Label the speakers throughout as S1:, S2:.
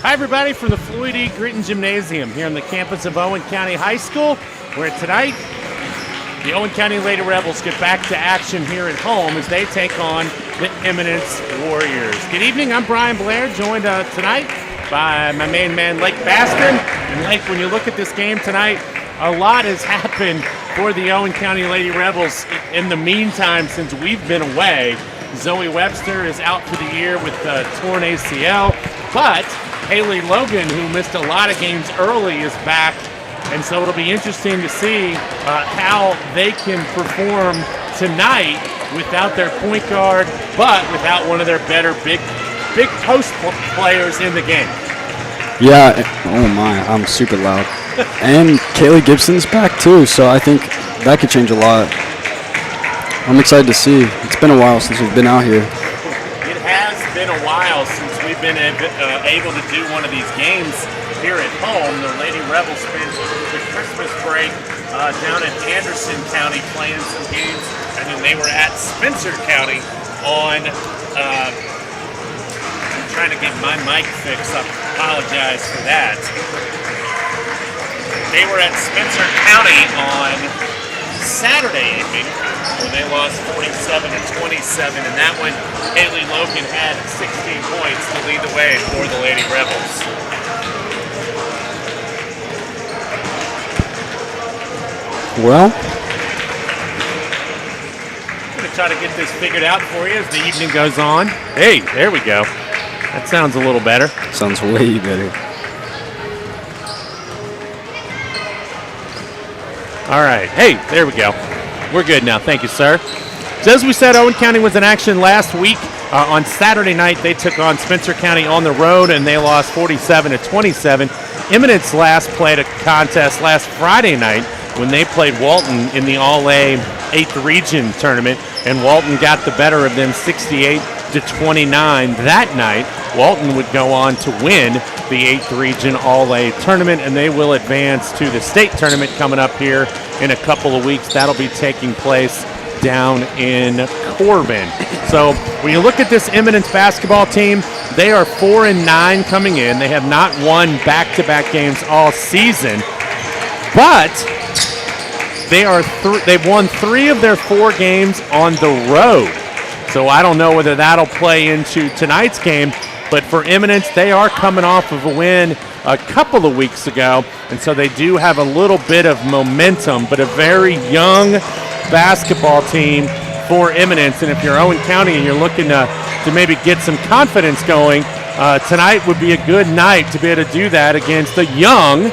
S1: Hi, everybody, from the Floyd E. Gritton Gymnasium here on the campus of Owen County High School, where tonight the Owen County Lady Rebels get back to action here at home as they take on the Eminence Warriors. Good evening, I'm Brian Blair, joined tonight by my main man, Lake Baston. And Lake, when you look at this game tonight, a lot has happened for the Owen County Lady Rebels in the meantime since we've been away. Zoe Webster is out for the year with torn ACL, but Haley Logan, who missed a lot of games early, is back, and so it'll be interesting to see how they can perform tonight without their point guard, but without one of their better big post players in the game.
S2: Yeah, oh my, I'm super loud. And Kaylee Gibson's back too, so I think that could change a lot. I'm excited to see. It's been a while since we've been out here.
S1: It has been a while since we've been able to do one of these games here at home. The Lady Rebels spent the Christmas break down in Anderson County playing some games, and then they were at Spencer County on, I'm trying to get my mic fixed up. Apologize for that. They were at Spencer County on Saturday evening, where they lost 47-27, and that one, Haley Logan had 16 points to lead the way for the Lady Rebels.
S2: Well,
S1: I'm going to try to get this figured out for you as the evening goes on. Hey, there we go. That sounds a little better.
S2: sounds way better.
S1: All right. Hey, there we go. We're good now. Thank you, sir. So as we said, Owen County was in action last week. On Saturday night, they took on Spencer County on the road, and they lost 47-27. Eminence last played a contest last Friday night when they played Walton in the All-A 8th Region tournament, and Walton got the better of them 68-29 that night. Walton would go on to win the 8th Region All-A tournament, and they will advance to the state tournament coming up here in a couple of weeks. That'll be taking place down in Corbin. So when you look at this Eminence basketball team, they are 4-9 coming in. They have not won back-to-back games all season, but they've won 3 of their 4 games on the road. So I don't know whether that'll play into tonight's game, but for Eminence, they are coming off of a win a couple of weeks ago, and so they do have a little bit of momentum, but a very young basketball team for Eminence. And if you're Owen County and you're looking to maybe get some confidence going, tonight would be a good night to be able to do that against a young,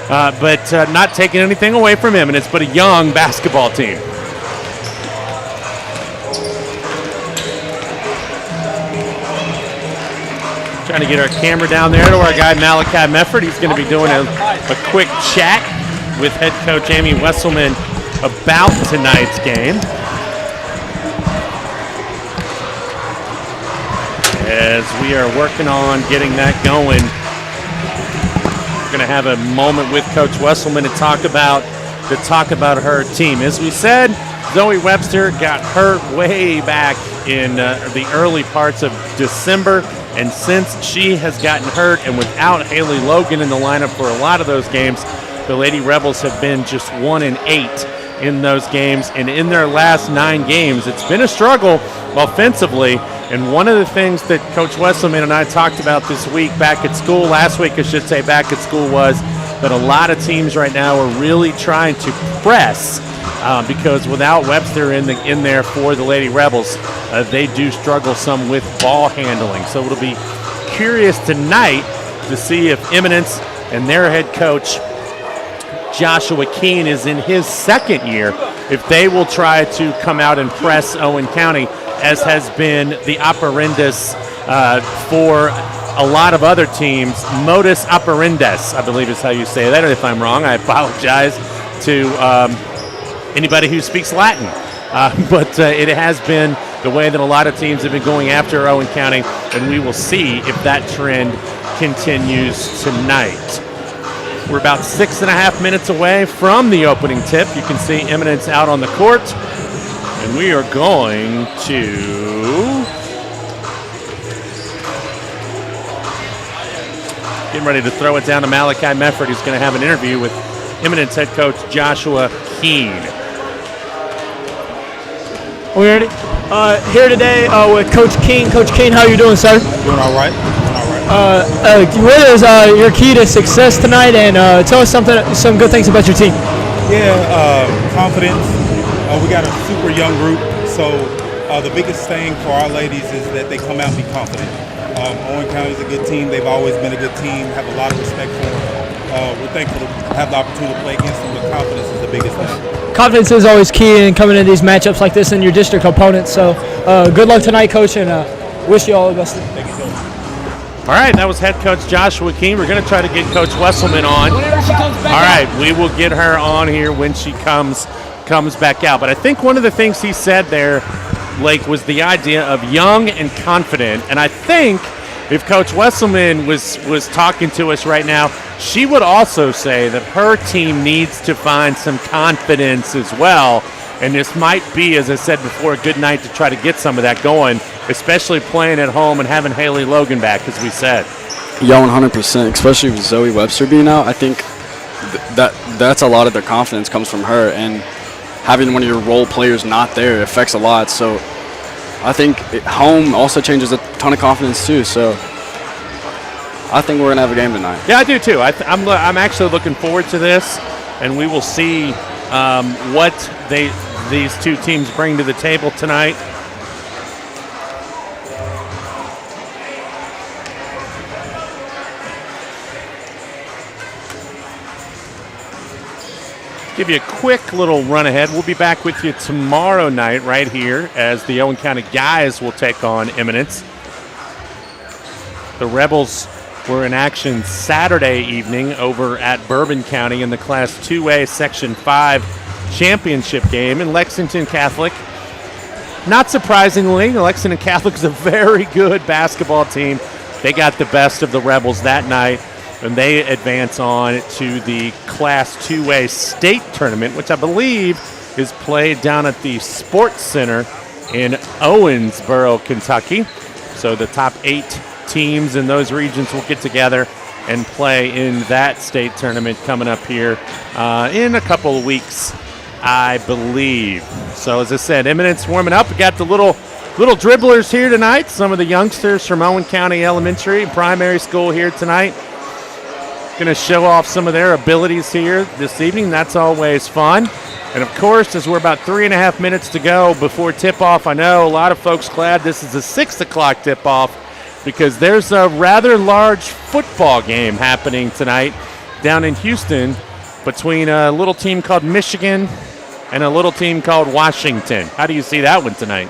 S1: but not taking anything away from Eminence, but a young basketball team. Trying to get our camera down there to our guy Malachi Mefford. He's going to be doing a quick chat with head coach Amy Wesselman about tonight's game. As we are working on getting that going, we're going to have a moment with Coach Wesselman to talk about her team. As we said, Zoe Webster got hurt way back in the early parts of December. And since she has gotten hurt, and without Haley Logan in the lineup for a lot of those games, the Lady Rebels have been just 1-8 in those games. And in their last 9 games, it's been a struggle offensively. And one of the things that Coach Wesselman and I talked about this week back at school, last week I should say back at school, was that a lot of teams right now are really trying to press because without Webster in there for the Lady Rebels, they do struggle some with ball handling. So it'll be curious tonight to see if Eminence and their head coach, Joshua Keene, is in his second year, if they will try to come out and press Owen County, as has been the operandus for a lot of other teams. Modus operandus, I believe is how you say that. If I'm wrong, I apologize to anybody who speaks Latin. But it has been the way that a lot of teams have been going after Owen County, and we will see if that trend continues tonight. We're about 6.5 minutes away from the opening tip. You can see Eminence out on the court, and we are going to getting ready to throw it down to Malachi Mefford, who's going to have an interview with Eminence head coach Joshua Keene.
S3: We ready? Here today with Coach Keene. Coach Keene, how you doing, sir?
S4: Doing all right.
S3: What is your key to success tonight? And tell us some good things about your team.
S4: Yeah, confidence. We got a super young group, so the biggest thing for our ladies is that they come out and be confident. Owen County is a good team. They've always been a good team. Have a lot of respect for them. We're thankful to have the opportunity to play against them, but confidence is the biggest thing.
S3: Confidence is always key in coming into these matchups like this and your district opponents. So good luck tonight, Coach, and wish you all the best.
S4: Thank you so much.
S1: All right, that was head coach Joshua Keene. We're going to try to get Coach Wesselman on.
S3: Whenever she comes back
S1: All right, we will get her on here when she comes back out. But I think one of the things he said there, Blake, was the idea of young and confident. And I think if Coach Wesselman was talking to us right now, she would also say that her team needs to find some confidence as well. And this might be, as I said before, a good night to try to get some of that going, especially playing at home and having Haley Logan back, as we said.
S2: Yeah, 100%, especially with Zoe Webster being out. I think that's a lot of their confidence comes from her, and having one of your role players not there affects a lot. So I think home also changes a ton of confidence too. So I think we're going to have a game tonight.
S1: Yeah, I do too. I'm actually looking forward to this, and we will see what these two teams bring to the table tonight. Give you a quick little run ahead. We'll be back with you tomorrow night right here as the Owen County guys will take on Eminence. The Rebels were in action Saturday evening over at Bourbon County in the Class 2A Section 5 championship game in Lexington Catholic. Not surprisingly, Lexington Catholic is a very good basketball team. They got the best of the Rebels that night, and they advance on to the Class 2A state tournament, which I believe is played down at the Sports Center in Owensboro, Kentucky. So the top 8 teams in those regions will get together and play in that state tournament coming up here in a couple of weeks, I believe. So as I said, Eminence warming up. We got the little dribblers here tonight. Some of the youngsters from Owen County Elementary Primary School here tonight. Going to show off some of their abilities here this evening. That's always fun. And of course, as we're about 3.5 minutes to go before tip-off, I know a lot of folks glad this is a 6 o'clock tip-off because there's a rather large football game happening tonight down in Houston between a little team called Michigan and a little team called Washington. How do you see that one tonight?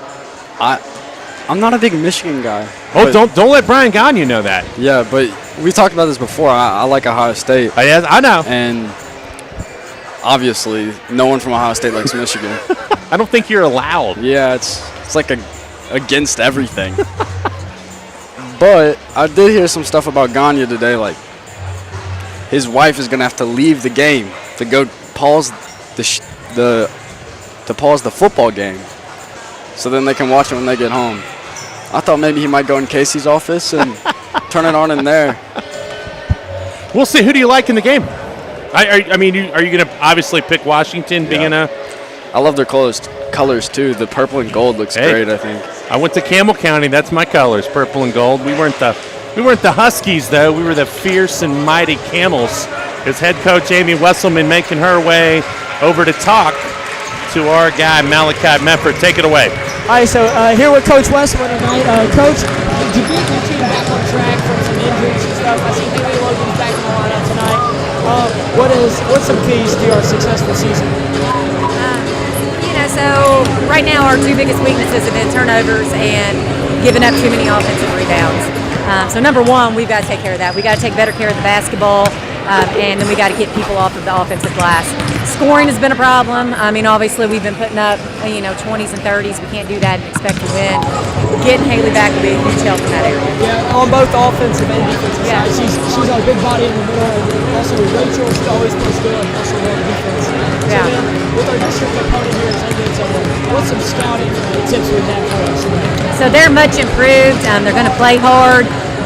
S2: I'm not a big Michigan guy.
S1: Oh, don't let Brian Gagne know that.
S2: Yeah, but we talked about this before. I like Ohio State.
S1: Yes, I know.
S2: And obviously, no one from Ohio State likes Michigan.
S1: I don't think you're allowed.
S2: Yeah, it's like against everything. But I did hear some stuff about Gagne today, like his wife is going to have to leave the game to go pause the football game so then they can watch it when they get home. I thought maybe he might go in Casey's office and turn it on in there.
S1: We'll see. Who do you like in the game? I mean, are you going to obviously pick Washington being a...
S2: I love their colors too. The purple and gold looks great, I think.
S1: I went to Campbell County. That's my colors, purple and gold. We weren't the Huskies, though. We were the fierce and mighty Camels. As head coach Amy Wesselman making her way over to talk to our guy, Malachi Mefford. Take it away.
S3: All right, so here with Coach Wesselman tonight. Coach, did you get your team back on track from some injuries and stuff? I see Haley Logan's back in the lineup tonight. What's some keys to our successful season?
S5: So right now our 2 biggest weaknesses have been turnovers and giving up too many offensive rebounds. So number one, we've got to take care of that. We got to take better care of the basketball, and then we got to get people off of the offensive glass. Scoring has been a problem. I mean, obviously we've been putting up 20s and 30s. We can't do that and expect to win. Getting Haley back will be a huge help in that area.
S3: Yeah, on both offensive and defensive side. She's a big body in the middle, and also Rachel, she always plays good and also on defense. So then, with our district opponent here at Eminence, what's some scouting tips we have for us?
S5: So they're much improved. They're going to play hard.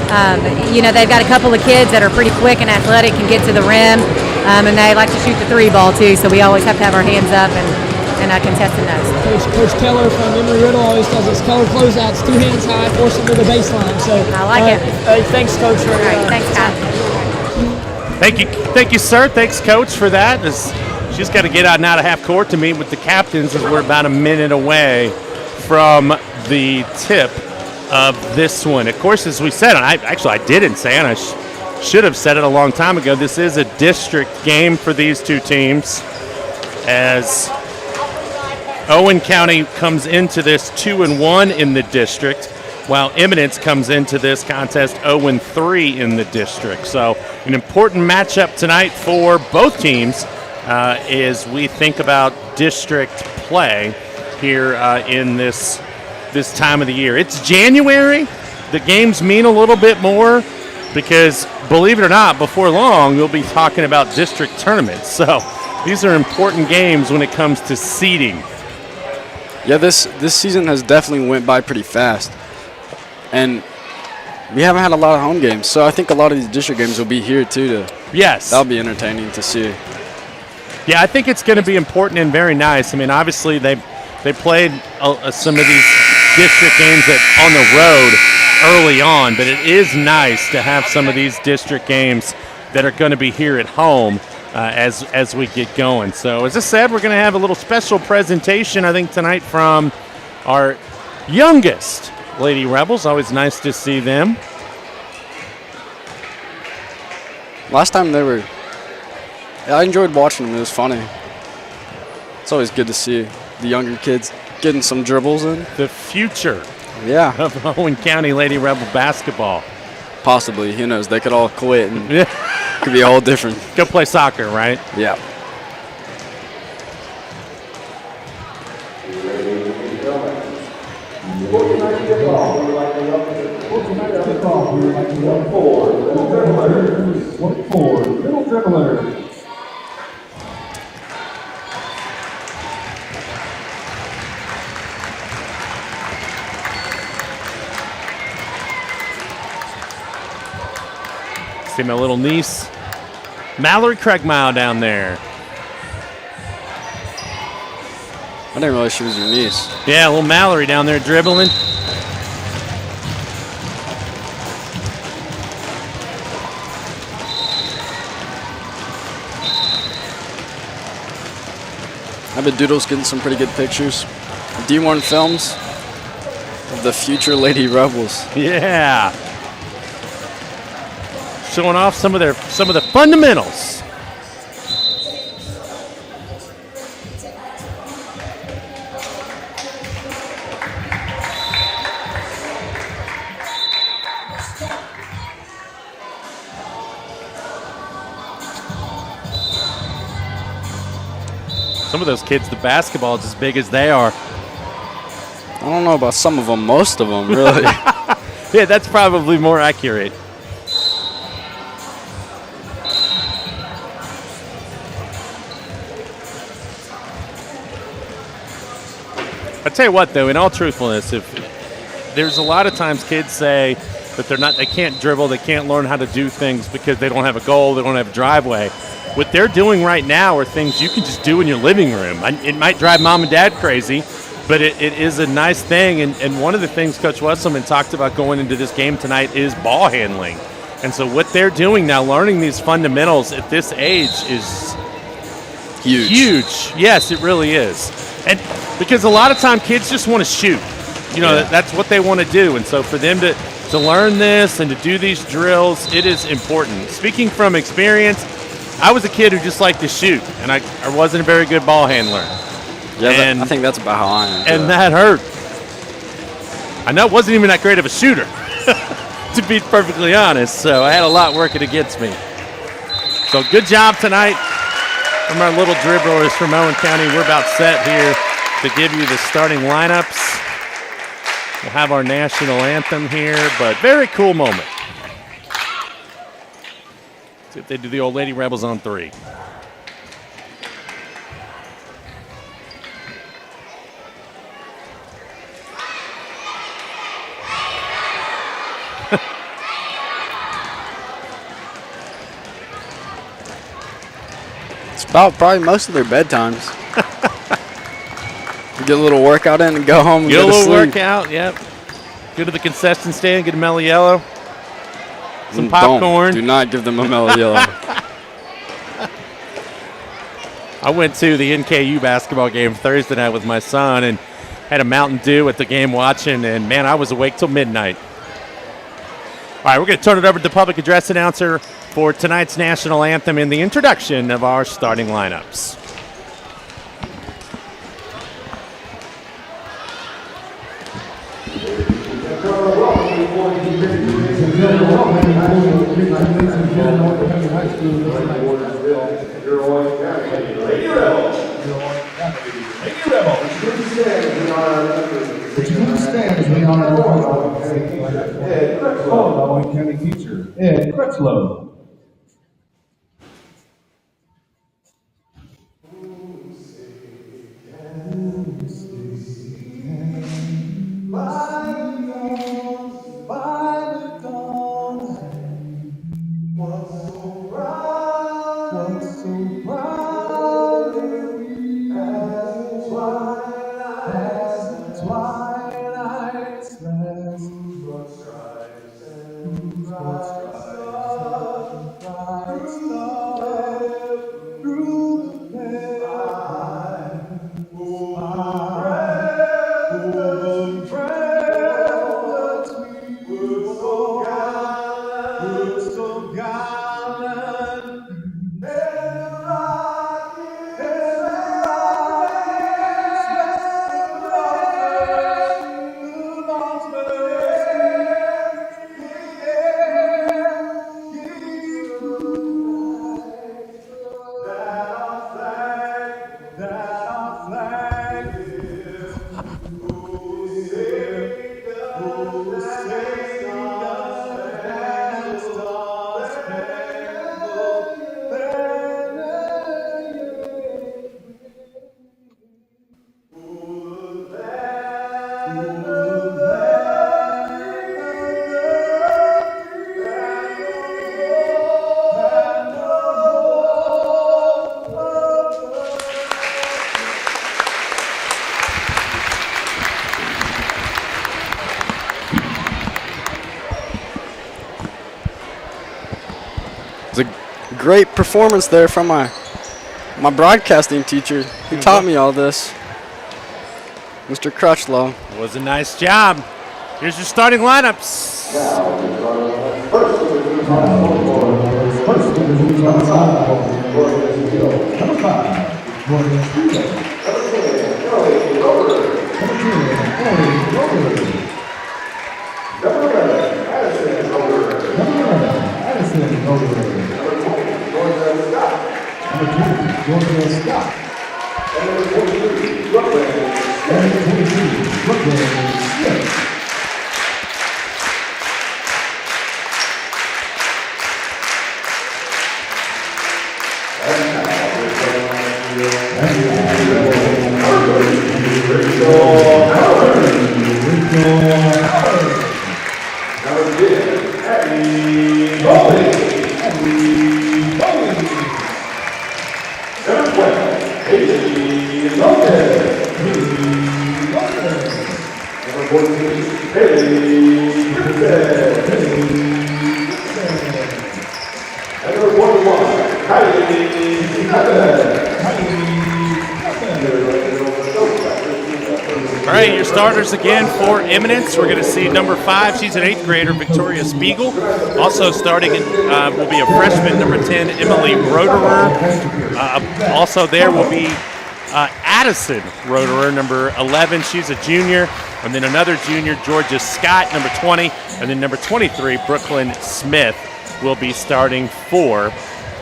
S5: They've got a couple of kids that are pretty quick and athletic, can get to the rim, and they like to shoot the 3-ball too. So we always have to have our hands up and contesting those.
S3: Coach Keller from Emory-Riddle always tells us Keller closeouts 2 hands high, force them to the baseline. So
S5: I like it.
S3: Thanks, Coach. For,
S5: All right, thanks, Kyle.
S1: Thank you, sir. Thanks, Coach, for that. She's got to get out now to half court to meet with the captains as we're about a minute away from the tip of this one. Of course, as we said, and I didn't say it, I should have said it a long time ago, this is a district game for these two teams as Owen County comes into this 2-1 in the district, while Eminence comes into this contest 0-3 in the district. So an important matchup tonight for both teams as we think about district play here in this time of the year. It's January. The games mean a little bit more because, believe it or not, before long we'll be talking about district tournaments. So these are important games when it comes to seeding.
S2: Yeah, this season has definitely went by pretty fast. And we haven't had a lot of home games, so I think a lot of these district games will be here too.
S1: Yes.
S2: That'll be entertaining to see.
S1: Yeah, I think it's going to be important and very nice. I mean, obviously they played some of these district games on the road early on, but it is nice to have some of these district games that are going to be here at home as we get going. So as I said, we're going to have a little special presentation, I think, tonight from our youngest Lady Rebels. Always nice to see them.
S2: Last time I enjoyed watching them. It was funny. It's always good to see the younger kids getting some dribbles in.
S1: The future
S2: of
S1: Owen County Lady Rebel basketball.
S2: Possibly. Who knows? They could all quit and it could be all different.
S1: Go play soccer, right?
S2: Yeah.
S6: Middle dribbler.
S1: See my little niece, Mallory Craigmile, down there.
S2: I didn't realize she was your niece.
S1: Yeah, little Mallory down there dribbling.
S2: I bet Doodle's getting some pretty good pictures. D1 films of the future Lady Rebels.
S1: Yeah. Showing off some of the fundamentals. Some of those kids, the basketball is as big as they are.
S2: I don't know about some of them, most of them, really.
S1: Yeah, that's probably more accurate. I tell you what, though, in all truthfulness, if there's a lot of times kids say that they can't dribble, they can't learn how to do things because they don't have a goal, they don't have a driveway. What they're doing right now are things you can just do in your living room. It might drive mom and dad crazy, but it is a nice thing. And one of the things Coach Wesselman talked about going into this game tonight is ball handling. And so what they're doing now, learning these fundamentals at this age is huge. Yes, it really is. And because a lot of time kids just want to shoot. That's what they want to do. And so for them to learn this and to do these drills, it is important. Speaking from experience, I was a kid who just liked to shoot, and I wasn't a very good ball handler.
S2: Yeah, I think that's about how I am.
S1: And that hurt. I know it wasn't even that great of a shooter, to be perfectly honest, so I had a lot working against me. So good job tonight from our little dribblers from Owen County. We're about set here to give you the starting lineups. We'll have our national anthem here, but very cool moment. See if they do the old Lady Rebels on 3.
S2: about probably most of their bedtimes. Get a little workout in and go home and
S1: Get a
S2: go to
S1: little
S2: sleep.
S1: workout, yep. Go to the concession stand, get a Mellow Yellow. Some
S2: Don't.
S1: popcorn.
S2: Do not give them a Mellow Yellow.
S1: I went to the NKU basketball game Thursday night with my son and had a Mountain Dew at the game watching, and, man, I was awake till midnight. All right, we're going to turn it over to the public address announcer for tonight's national anthem and the introduction of our starting lineups.
S6: Owen County teacher, Ed Crutchlow.
S2: Great performance there from my broadcasting teacher. He taught me all this. Mr. Crutchlow.
S1: It was a nice job. Here's your starting lineups. All right, your starters again for Eminence. We're going to see number 5. She's an 8th grader, Victoria Spiegel. Also starting will be a freshman, number 10, Emily Roderer. Also there will be Addison Roderer, number 11. She's a junior. And then another junior, Georgia Scott, number 20. And then number 23, Brooklyn Smith, will be starting for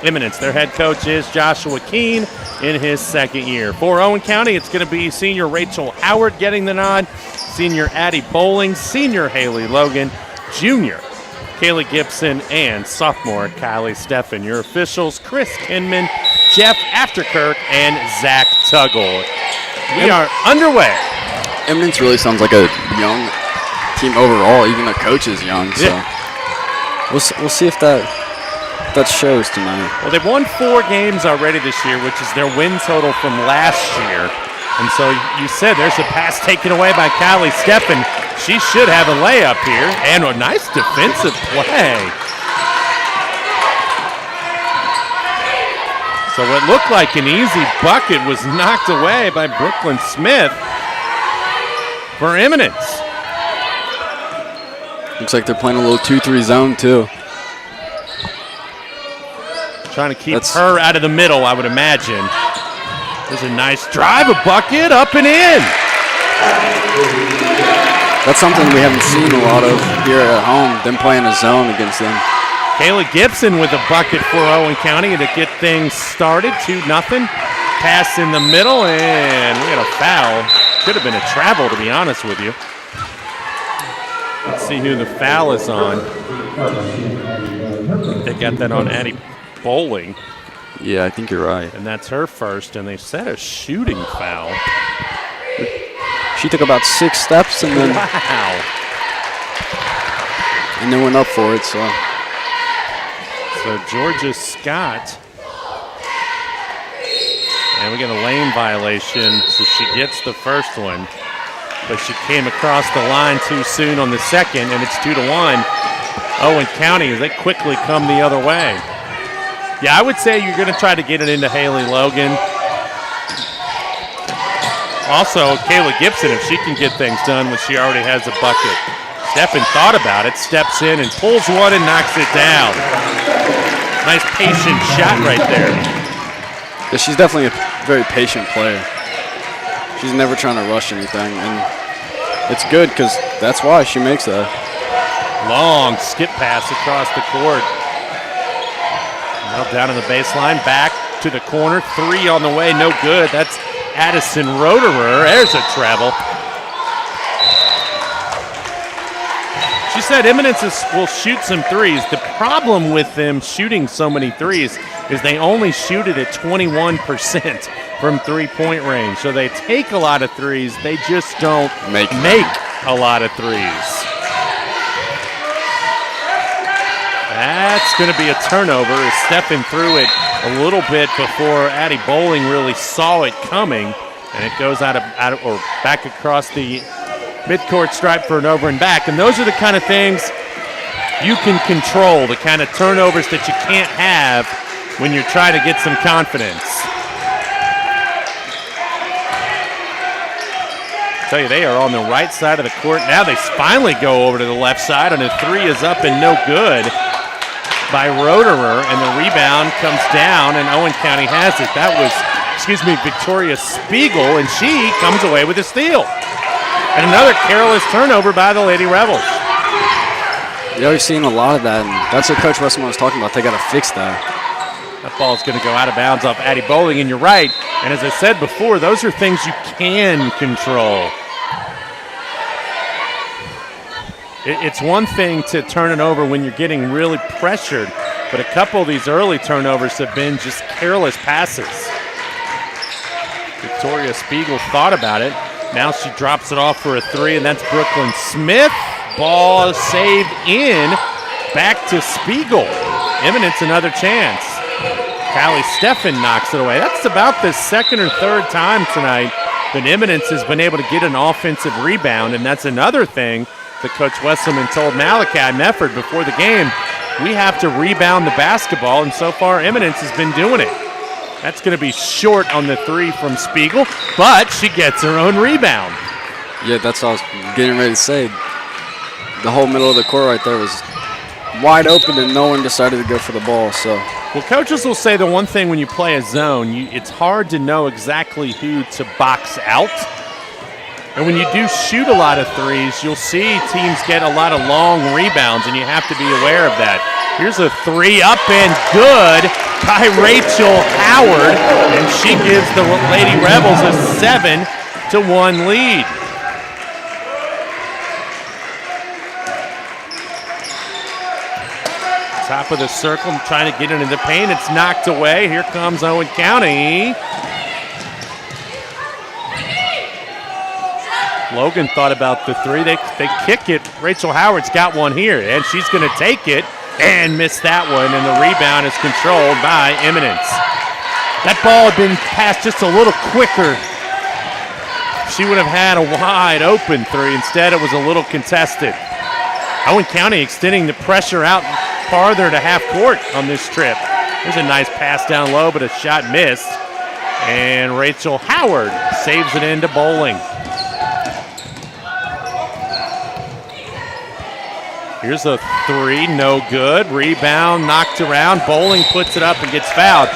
S1: Eminence. Their head coach is Joshua Keene in his 2nd year. For Owen County, it's going to be senior Rachel Howard getting the nod, senior Addie Bowling, senior Haley Logan, junior Kaylee Gibson, and sophomore Kylie Steffen. Your officials, Chris Kinman, Jeff Afterkirk, and Zach Tuggle. We are underway.
S2: Eminence really sounds like a young team overall. Even the coach is young. So we'll see if that that shows tonight.
S1: Well, they've won 4 games already this year, which is their win total from last year. And so you said there's a pass taken away by Callie Steffen. She should have a layup here, and a nice defensive play. So what looked like an easy bucket was knocked away by Brooklyn Smith for Eminence.
S2: Looks like they're playing a little 2-3 zone, too.
S1: Trying to keep her out of the middle, I would imagine. There's a nice drive, a bucket, up and in.
S2: That's something we haven't seen a lot of here at home, them playing a zone against them.
S1: Kayla Gibson with a bucket for Owen County to get things started, 2-0. Pass in the middle, and we got a foul. Could have been a travel, to be honest with you. Let's see who the foul is on. I think they got that on Addie Bowling.
S2: Yeah, I think you're right.
S1: And that's her first, and they set a shooting foul.
S2: She took about 6 steps and then and then went up for it. So
S1: Georgia Scott, and we got a lane violation, so she gets the first one, but she came across the line too soon on the second, and it's 2-1. Owen County, as they quickly come the other way. Yeah, I would say you're going to try to get it into Haley Logan. Also, Kayla Gibson, if she can get things done when she already has a bucket. Steffen thought about it, steps in and pulls one and knocks it down. Nice patient shot right there.
S2: Yeah, she's definitely a very patient player. She's never trying to rush anything, and it's good because that's why she makes that.
S1: Long skip pass across the court. Now down in the baseline, back to the corner. 3 on the way, no good. That's Addison Roederer. There's a travel. She said Eminence will shoot some threes. The problem with them shooting so many threes is they only shoot it at 21% from three-point range. So they take a lot of threes. They just don't make a lot of threes. That's going to be a turnover as Steffen threw it a little bit before Addie Bowling really saw it coming, and it goes out or back across the midcourt stripe for an over and back. And those are the kind of things you can control, the kind of turnovers that you can't have when you're trying to get some confidence. I tell you, they are on the right side of the court. Now they finally go over to the left side, and a 3 is up and no good by Roederer, and the rebound comes down, and Owen County has it. That was, Victoria Spiegel, and she comes away with a steal. And another careless turnover by the Lady Rebels.
S2: Yeah, we've seen a lot of that, and that's what Coach Westman was talking about. They got to fix that.
S1: That ball's going to go out of bounds off Addie Bowling, and you're right. And as I said before, those are things you can control. It's one thing to turn it over when you're getting really pressured, but a couple of these early turnovers have been just careless passes. Victoria Spiegel thought about it. Now she drops it off for a 3, and that's Brooklyn Smith. Ball saved in. Back to Spiegel. Eminence another chance. Callie Steffen knocks it away. That's about the second or third time tonight that Eminence has been able to get an offensive rebound, and that's another thing that Coach Wesselman told Malachi Mefford before the game. We have to rebound the basketball, and so far Eminence has been doing it. That's going to be short on the 3 from Spiegel, but she gets her own rebound.
S2: Yeah, that's what I was getting ready to say. The whole middle of the court right there was wide open, and no one decided to go for the ball. So,
S1: well, coaches will say the one thing when you play a zone, it's hard to know exactly who to box out. And when you do shoot a lot of threes, you'll see teams get a lot of long rebounds, and you have to be aware of that. Here's a 3 up and good by Rachel Howard, and she gives the Lady Rebels a 7-1 lead. Top of the circle, trying to get into the paint. It's knocked away. Here comes Owen County. Logan thought about the 3. They kick it. Rachel Howard's got one here, and she's going to take it. and missed that one, and the rebound is controlled by Eminence. That ball had been passed just a little quicker. She would have had a wide open three. Instead, it was a little contested. Owen County extending the pressure out farther to half court on this trip. There's a nice pass down low, but a shot missed. And Rachel Howard saves it into Bowling. Here's a three, no good. Rebound knocked around. Bowling puts it up and gets fouled.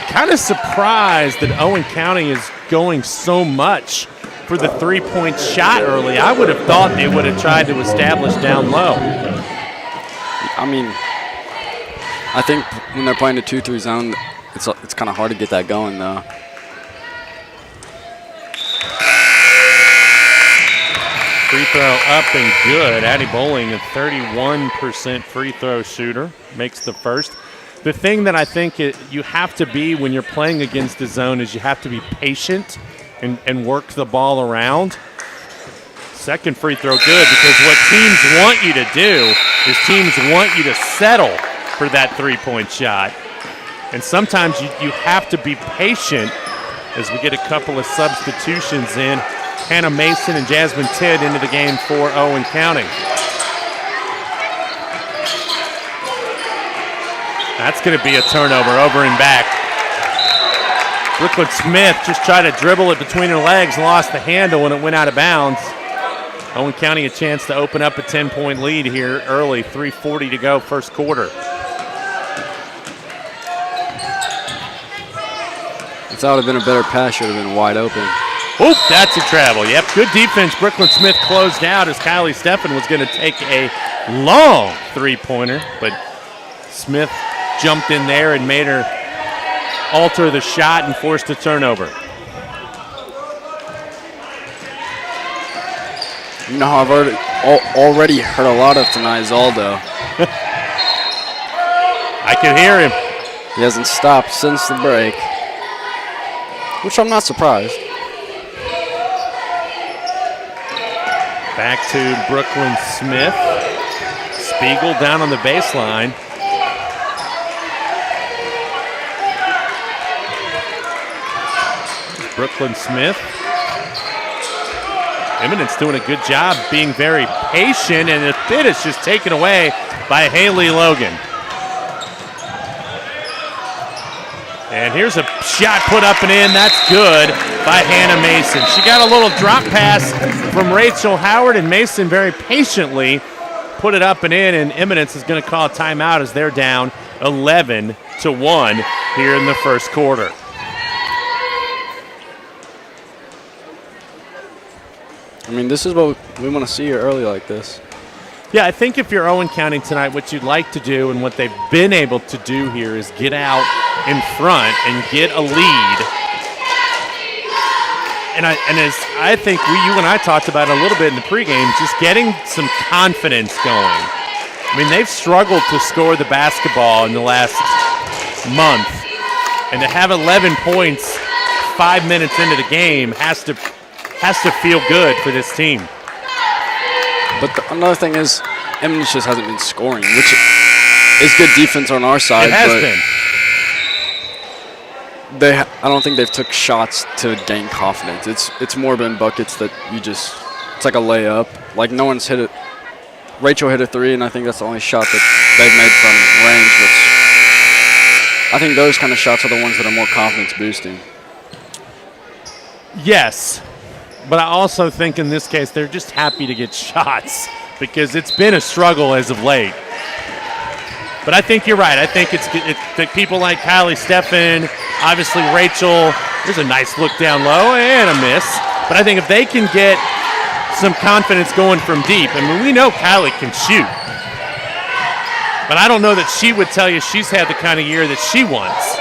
S1: Kind of surprised that Owen County is going so much for the three-point shot early. I would have thought they would have tried to establish down low.
S2: I mean, I think when they're playing the 2-3 zone, it's kind of hard to get that going, though.
S1: Free throw up and good. Addie Bowling, a 31% free throw shooter, makes the first. The thing that I think you have to be when you're playing against the zone is you have to be patient and work the ball around. Second free throw good, because what teams want you to do is teams want you to settle for that three-point shot. And sometimes you have to be patient as we get a couple of substitutions in. Hannah Mason and Jasmine Tidd into the game for Owen County. That's going to be a turnover over and back. Brooklyn Smith just tried to dribble it between her legs, lost the handle, and it went out of bounds. Owen County a chance to open up a 10-point lead here early, 3:40 to go, first quarter.
S2: If that would have been a better pass, should have been wide open.
S1: Oop, that's a travel. Yep, good defense. Brooklyn Smith closed out as Kylie Steffen was going to take a long three-pointer, but Smith jumped in there and made her alter the shot and forced a turnover.
S2: You know how I've already heard a lot of tonight is Aldo.
S1: I can hear him.
S2: He hasn't stopped since the break, which I'm not surprised.
S1: Back to Brooklyn Smith. Spiegel down on the baseline. Brooklyn Smith. Eminence doing a good job being very patient, and the bid is just taken away by Haley Logan. And here's a shot put up and in. That's good by Hannah Mason. She got a little drop pass from Rachel Howard, and Mason very patiently put it up and in, and Eminence is going to call a timeout as they're down 11-1 here in the first quarter.
S2: I mean, this is what we want to see here early like this.
S1: Yeah, I think if you're Owen County tonight, what you'd like to do and what they've been able to do here is get out in front and get a lead. And as I think you and I talked about a little bit in the pregame, just getting some confidence going. I mean, they've struggled to score the basketball in the last month. And to have 11 points 5 minutes into the game has to feel good for this team.
S2: But another thing is, Eminence just hasn't been scoring, which is good defense on our side.
S1: It has been.
S2: I don't think they've took shots to gain confidence. It's more been buckets that it's like a layup. Like no one's hit it. Rachel hit a three, and I think that's the only shot that they've made from range, which I think those kind of shots are the ones that are more confidence boosting.
S1: Yes. But I also think in this case they're just happy to get shots because it's been a struggle as of late. But I think you're right. I think it's that people like Kylie Steffen, obviously Rachel. There's a nice look down low and a miss. But I think if they can get some confidence going from deep, I mean, we know Kylie can shoot. But I don't know that she would tell you she's had the kind of year that she wants.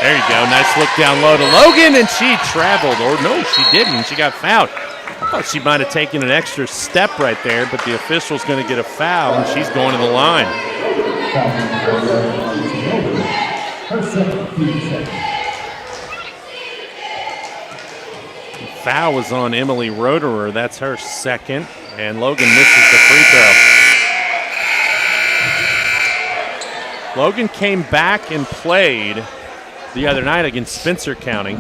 S1: There you go. Nice look down low to Logan, and she traveled. Or no, she didn't. She got fouled. I thought she might have taken an extra step right there, but the official's going to get a foul, and she's going to the line. The foul was on Emily Roederer. That's her second, and Logan misses the free throw. Logan came back and played the other night against Spencer County,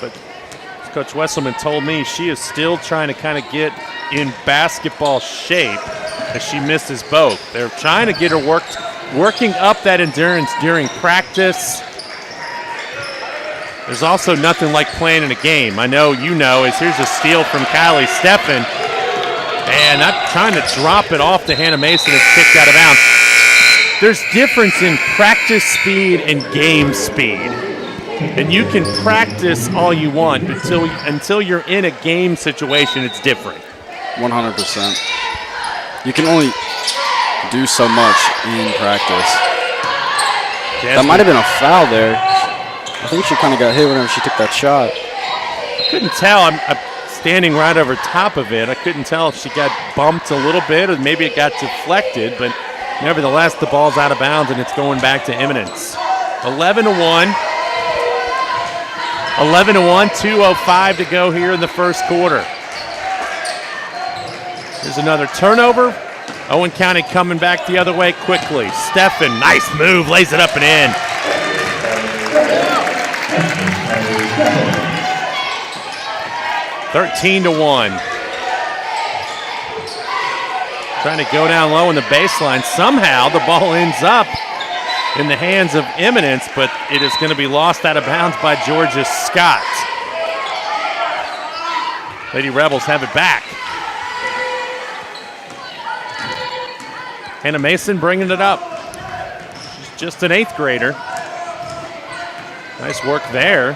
S1: but Coach Wesselman told me she is still trying to kind of get in basketball shape as she misses both. They're trying to get her working up that endurance during practice. There's also nothing like playing in a game. I know you know, as here's a steal from Kylie Steffen, and I'm trying to drop it off to Hannah Mason. It's kicked out of bounds. There's difference in practice speed and game speed. And you can practice all you want until you're in a game situation, it's different.
S2: 100%. You can only do so much in practice. That might have been a foul there. I think she kind of got hit whenever she took that shot.
S1: I couldn't tell. I'm standing right over top of it. I couldn't tell if she got bumped a little bit or maybe it got deflected, but nevertheless, the ball's out of bounds and it's going back to Eminence. 11-1. 11-1, 2:05 to go here in the first quarter. Here's another turnover. Owen County coming back the other way quickly. Steffen, nice move, lays it up and in. (13-1). Trying to go down low in the baseline. Somehow the ball ends up in the hands of Eminence, but it is going to be lost out of bounds by Georgia Scott. Lady Rebels have it back. Hannah Mason bringing it up. She's just an 8th grader. Nice work there.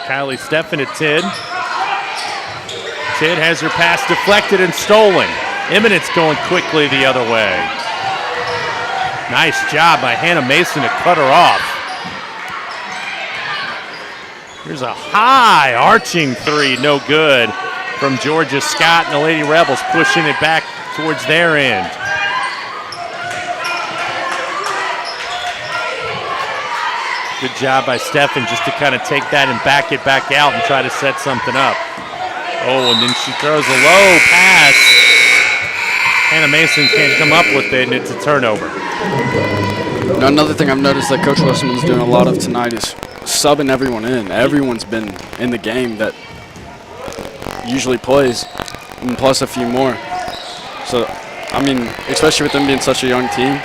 S1: Kylie Steffen at Tid. Tid has her pass deflected and stolen. Eminence going quickly the other way. Nice job by Hannah Mason to cut her off. Here's a high arching three, no good from Georgia Scott, and the Lady Rebels pushing it back towards their end. Good job by Steffen just to kind of take that and back it back out and try to set something up. Oh, and then she throws a low pass. Hannah Mason can't come up with it, and it's a turnover.
S2: Now, another thing I've noticed that Coach Wesselman's doing a lot of tonight is subbing everyone in. Everyone's been in the game that usually plays, and plus a few more. So, I mean, especially with them being such a young team.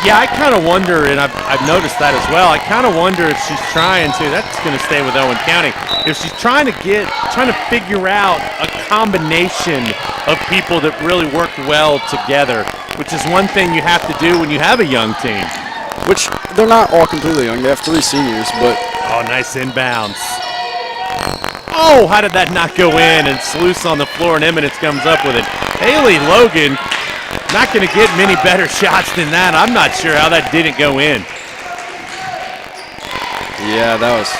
S1: Yeah, I kind of wonder, and I've noticed that as well. I kind of wonder if she's trying to, that's going to stay with Owen County, if she's trying to figure out a combination of people that really work well together, which is one thing you have to do when you have a young team.
S2: Which, they're not all completely young. They have 3 seniors, but...
S1: Oh, nice inbounds. Oh, how did that not go in? And Sluice on the floor, and Eminence comes up with it. Haley Logan, not going to get many better shots than that. I'm not sure how that didn't go in.
S2: Yeah, that was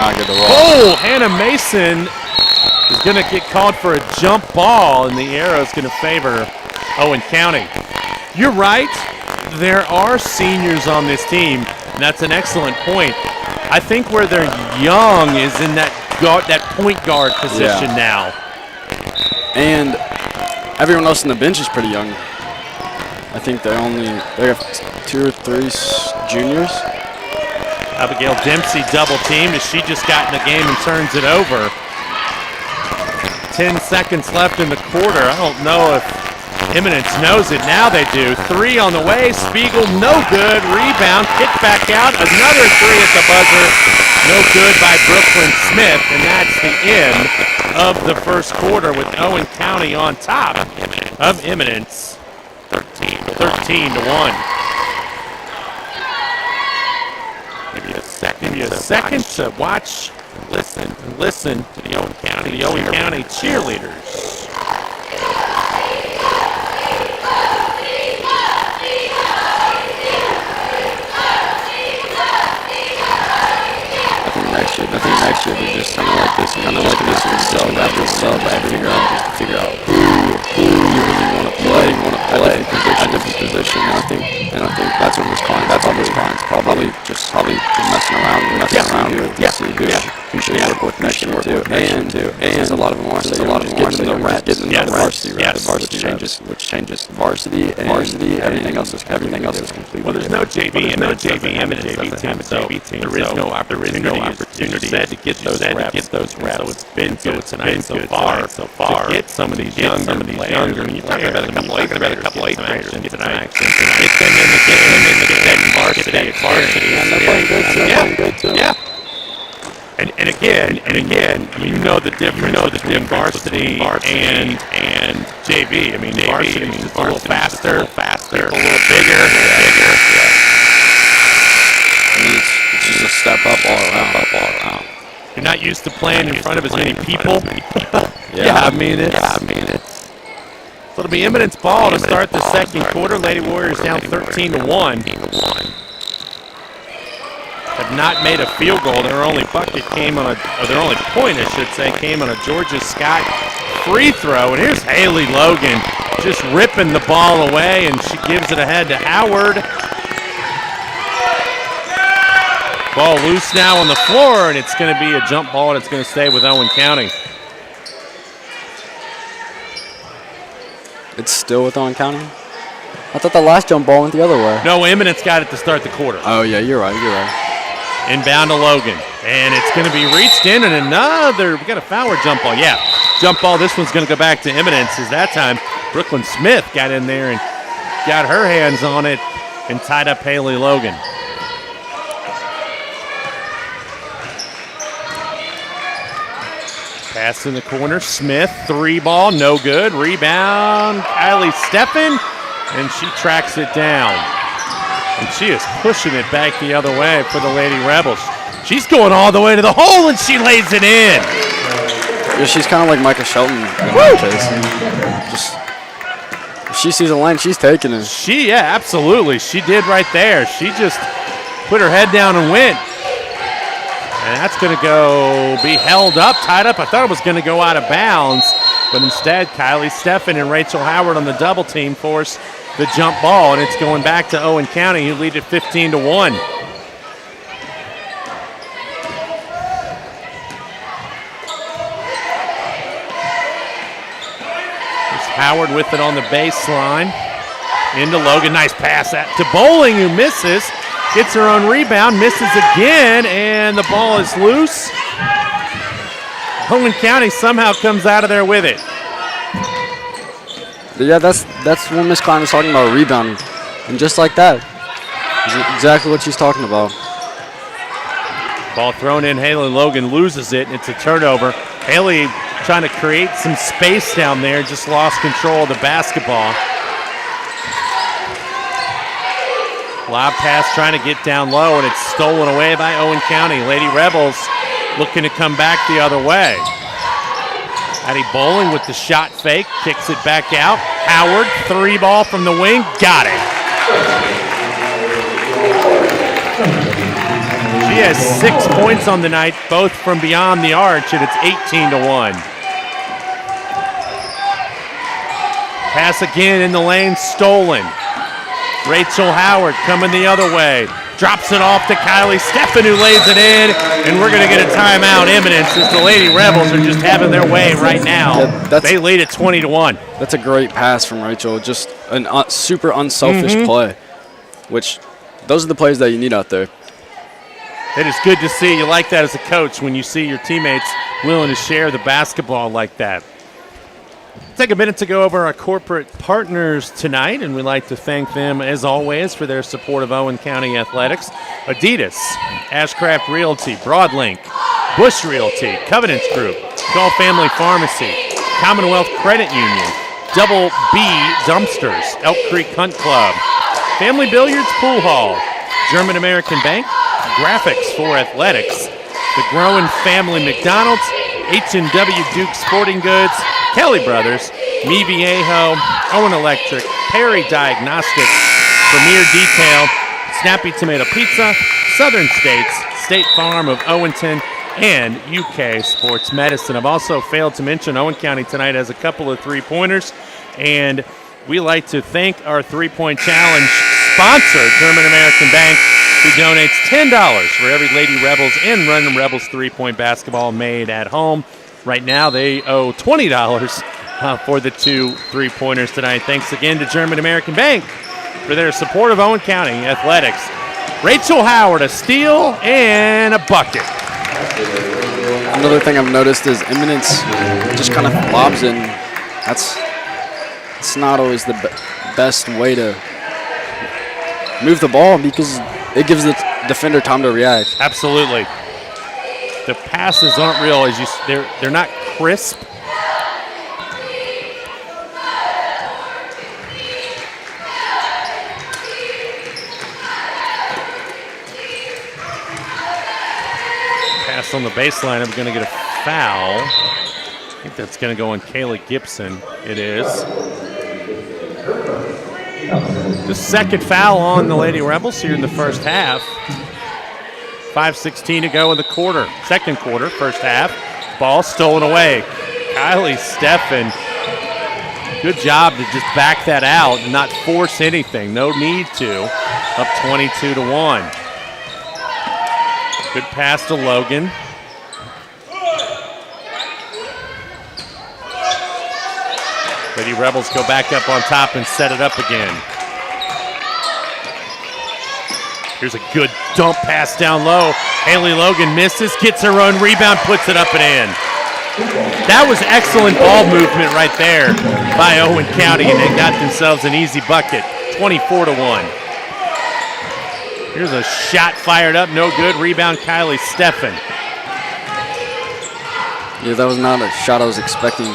S2: not good to watch.
S1: Oh, Hannah Mason is going to get called for a jump ball, and the arrow is going to favor Owen County. You're right. There are seniors on this team, and that's an excellent point. I think where they're young is in that point guard position now.
S2: And everyone else on the bench is pretty young. I think they have 2 or 3 juniors.
S1: Abigail Dempsey double teamed as she just got in the game and turns it over. 10 seconds left in the quarter. I don't know if Eminence knows it. Now they do. 3 on the way. Spiegel, no good. Rebound, kick back out. Another 3 at the buzzer. No good by Brooklyn Smith. And that's the end of the first quarter with Owen County on top of Eminence. 13-1. Give you a second to watch, listen to the Owen County cheerleaders.
S2: Nothing next year, but just kind of like this and sub after figure out who you really want want to play at different position. And I think that's what Miss Klein's probably just messing around here to see who should work with next year too. And a lot of them want to say getting the varsity, which changes varsity, everything else is completely.
S1: Well, there's no JV and no JV Eminence team, so there is no opportunity to get those reps. So it's been good tonight so far to get some of these younger players. I mean, you're talking about a couple eighth graders tonight. Get them in the varsity, and they're playing good too. Yeah. And again, you know the difference between varsity and JV. I mean, varsity is just a little faster, a little bigger.
S2: I mean, it's just a step up all around.
S1: You're not used to playing in front of as many people. Yeah, I mean it. So it'll be Eminence ball to start the second quarter. Lady Warriors down 13-1. Have not made a field goal. Their only bucket came on their only point, I should say, came on a Georgia Scott free throw. And here's Haley Logan just ripping the ball away, and she gives it ahead to Howard. Ball loose now on the floor, and it's going to be a jump ball, and it's going to stay with Owen County.
S2: It's still with Owen County? I thought the last jump ball went the other way.
S1: No, Eminence got it to start the quarter.
S2: Oh, yeah, you're right.
S1: Inbound to Logan. And it's going to be reached in, and we got a foul or jump ball. Yeah, jump ball. This one's going to go back to Eminence, as that time Brooklyn Smith got in there and got her hands on it and tied up Haley Logan. Pass in the corner. Smith, three ball, no good. Rebound, Kylie Steffen, and she tracks it down. And she is pushing it back the other way for the Lady Rebels. She's going all the way to the hole, and she lays it in.
S2: Yeah, she's kind of like Micah Shelton in that case. Just, if she sees a lane, she's taking it.
S1: Yeah, absolutely. She did right there. She just put her head down and went. And that's going to be held up, tied up. I thought it was going to go out of bounds, but instead, Kylie Steffen and Rachel Howard on the double team force the jump ball, and it's going back to Owen County, who lead it 15-1. There's Howard with it on the baseline. Into Logan, nice pass to Bowling, who misses. Gets her own rebound, misses again, and the ball is loose. Owen County somehow comes out of there with it.
S2: Yeah, that's what Miss Klein was talking about, rebounding. And just like that, is exactly what she's talking about.
S1: Ball thrown in, Haley Logan loses it, and it's a turnover. Haley trying to create some space down there, just lost control of the basketball. Lob pass trying to get down low, and it's stolen away by Owen County. Lady Rebels looking to come back the other way. Addie Bowling with the shot fake, kicks it back out. Howard, three ball from the wing, got it. She has 6 points on the night, both from beyond the arch, and it's 18-1. Pass again in the lane, stolen. Rachel Howard coming the other way. Drops it off to Kylie Steffen, who lays it in, and we're going to get a timeout. Eminence, as the Lady Rebels are just having their way right now. Yeah, they lead at 20-1.
S2: That's a great pass from Rachel. Just a super unselfish play, which those are the plays that you need out there.
S1: It is good to see. You like that as a coach when you see your teammates willing to share the basketball like that. Take a minute to go over our corporate partners tonight, and we'd like to thank them, as always, for their support of Owen County Athletics. Adidas, Ashcraft Realty, Broadlink, Bush Realty, Covenants Group, Gulf Family Pharmacy, Commonwealth Credit Union, Double B Dumpsters, Elk Creek Hunt Club, Family Billiards Pool Hall, German American Bank, Graphics for Athletics, the Growing Family McDonald's, H&W Duke Sporting Goods, Kelly Brothers, Me Viejo, Owen Electric, Perry Diagnostics, Premier Detail, Snappy Tomato Pizza, Southern States, State Farm of Owenton, and UK Sports Medicine. I've also failed to mention Owen County tonight has a couple of three-pointers, and we like to thank our three-point challenge sponsor, German American Bank, who donates $10 for every Lady Rebels and Run Rebels three-point basketball made at home. Right now, they owe $20 for the 2 3-pointers tonight. Thanks again to German American Bank for their support of Owen County Athletics. Rachel Howard, a steal and a bucket.
S2: Another thing I've noticed is Eminence just kind of lobs in. It's not always the best way to move the ball because it gives the defender time to react.
S1: Absolutely. The passes aren't real, they're not crisp. Pass on the baseline. I'm going to get a foul. I think that's going to go on Kayla Gibson. It is. The second foul on the Lady Rebels here in the first half. 5:16 to go in the quarter. Second quarter, first half. Ball stolen away. Kylie Steffen. Good job to just back that out and not force anything. No need to. Up 22-1. Good pass to Logan. Lady Rebels go back up on top and set it up again. Here's a good dump pass down low. Haley Logan misses, gets her own rebound, puts it up and in. That was excellent ball movement right there by Owen County, and they got themselves an easy bucket, 24-1. Here's a shot fired up, no good. Rebound, Kylie Steffen.
S2: Yeah, that was not a shot I was expecting.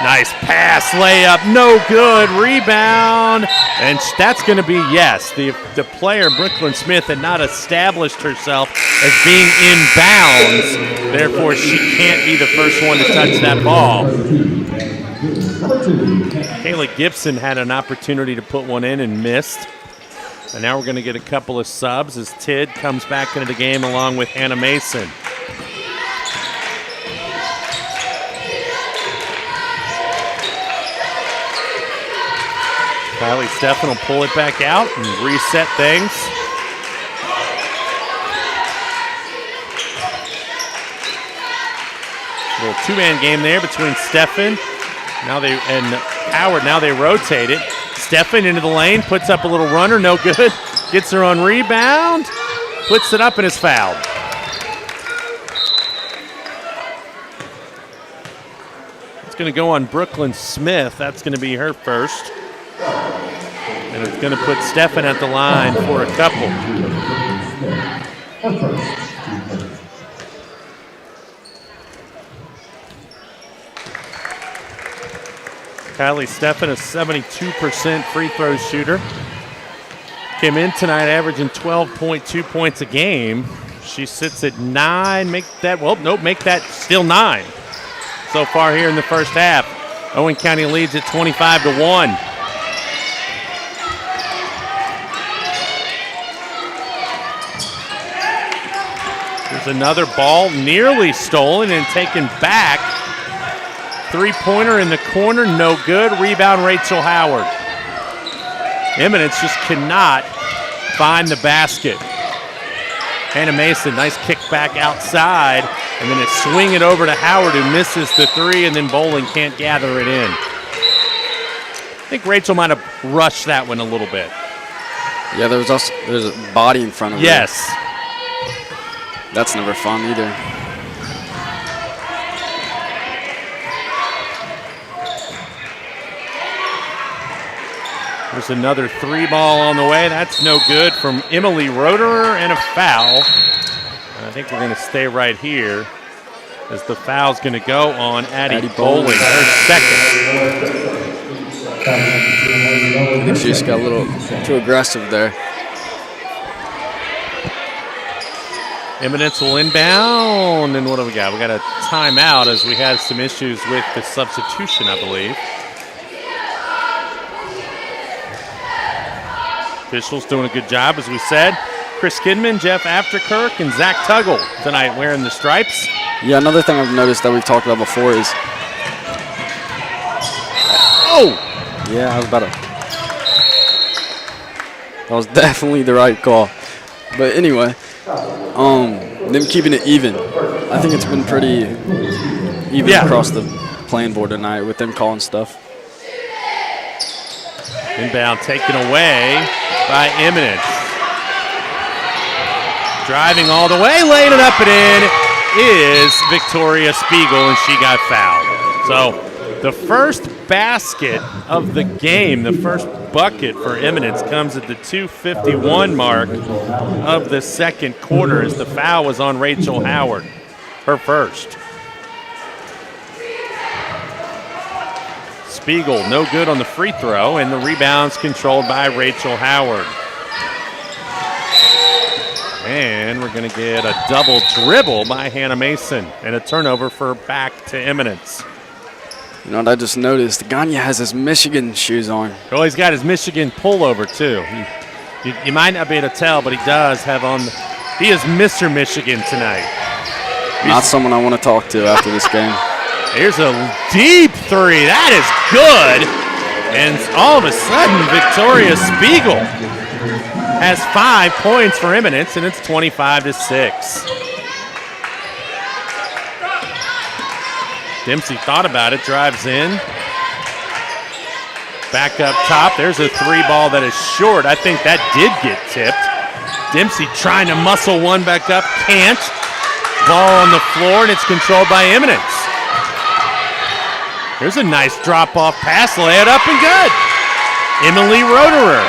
S1: Nice pass, layup, no good. Rebound, and that's going to be yes. The player, Brooklyn Smith, had not established herself as being in bounds. Therefore, she can't be the first one to touch that ball. Kayla Gibson had an opportunity to put one in and missed. And now we're going to get a couple of subs as Tid comes back into the game along with Hannah Mason. Kylie Steffen will pull it back out and reset things. A little two-man game there between Steffen and Howard. Now they rotate it. Steffen into the lane, puts up a little runner, no good. Gets her on rebound, puts it up and is fouled. It's going to go on Brooklyn Smith. That's going to be her first. And it's going to put Steffen at the line for a couple. Kylie Steffen, a 72% free throw shooter. Came in tonight averaging 12.2 points a game. She sits at 9. Make that still 9 so far here in the first half. Owen County leads at 25-1. There's another ball nearly stolen and taken back. Three-pointer in the corner, no good. Rebound, Rachel Howard. Eminence just cannot find the basket. Hannah Mason, nice kick back outside, and then it swing it over to Howard, who misses the three, and then Bowling can't gather it in. I think Rachel might have rushed that one a little bit.
S2: Yeah, there's a body in front of her.
S1: Yes.
S2: That's never fun either.
S1: There's another three ball on the way. That's no good from Emily Roederer and a foul. And I think we're going to stay right here as the foul's going to go on Addie Bowling, her second.
S2: I think she just got a little too aggressive there.
S1: Eminence will inbound, and what do we got? We got a timeout as we had some issues with the substitution, I believe. Officials doing a good job, as we said. Chris Kidman, Jeff Afterkirk, and Zach Tuggle tonight wearing the stripes.
S2: Yeah, another thing I've noticed that we've talked about before is Yeah, I was about to. That was definitely the right call. But anyway, them keeping it even. I think it's been pretty even across the playing board tonight with them calling stuff.
S1: Inbound taken away by Eminence. Driving all the way, laying it up and in is Victoria Spiegel, and she got fouled. So the first basket of the game, the first bucket for Eminence comes at the 2:51 mark of the second quarter as the foul was on Rachel Howard, her first. Spiegel, no good on the free throw, and the rebound's controlled by Rachel Howard. And we're going to get a double dribble by Hannah Mason and a turnover for back to Eminence.
S2: You know what I just noticed? Gagne has his Michigan shoes on.
S1: Oh, he's got his Michigan pullover, too. You might not be able to tell, but he does have on. He is Mr. Michigan tonight.
S2: Not someone I want to talk to after this game.
S1: Here's a deep three. That is good. And all of a sudden, Victoria Spiegel has 5 points for Eminence, and it's 25-6. Dempsey thought about it, drives in. Back up top. There's a three ball that is short. I think that did get tipped. Dempsey trying to muscle one back up. Can't. Ball on the floor, and it's controlled by Eminence. There's a nice drop-off pass. Lay it up and good. Emily Roederer.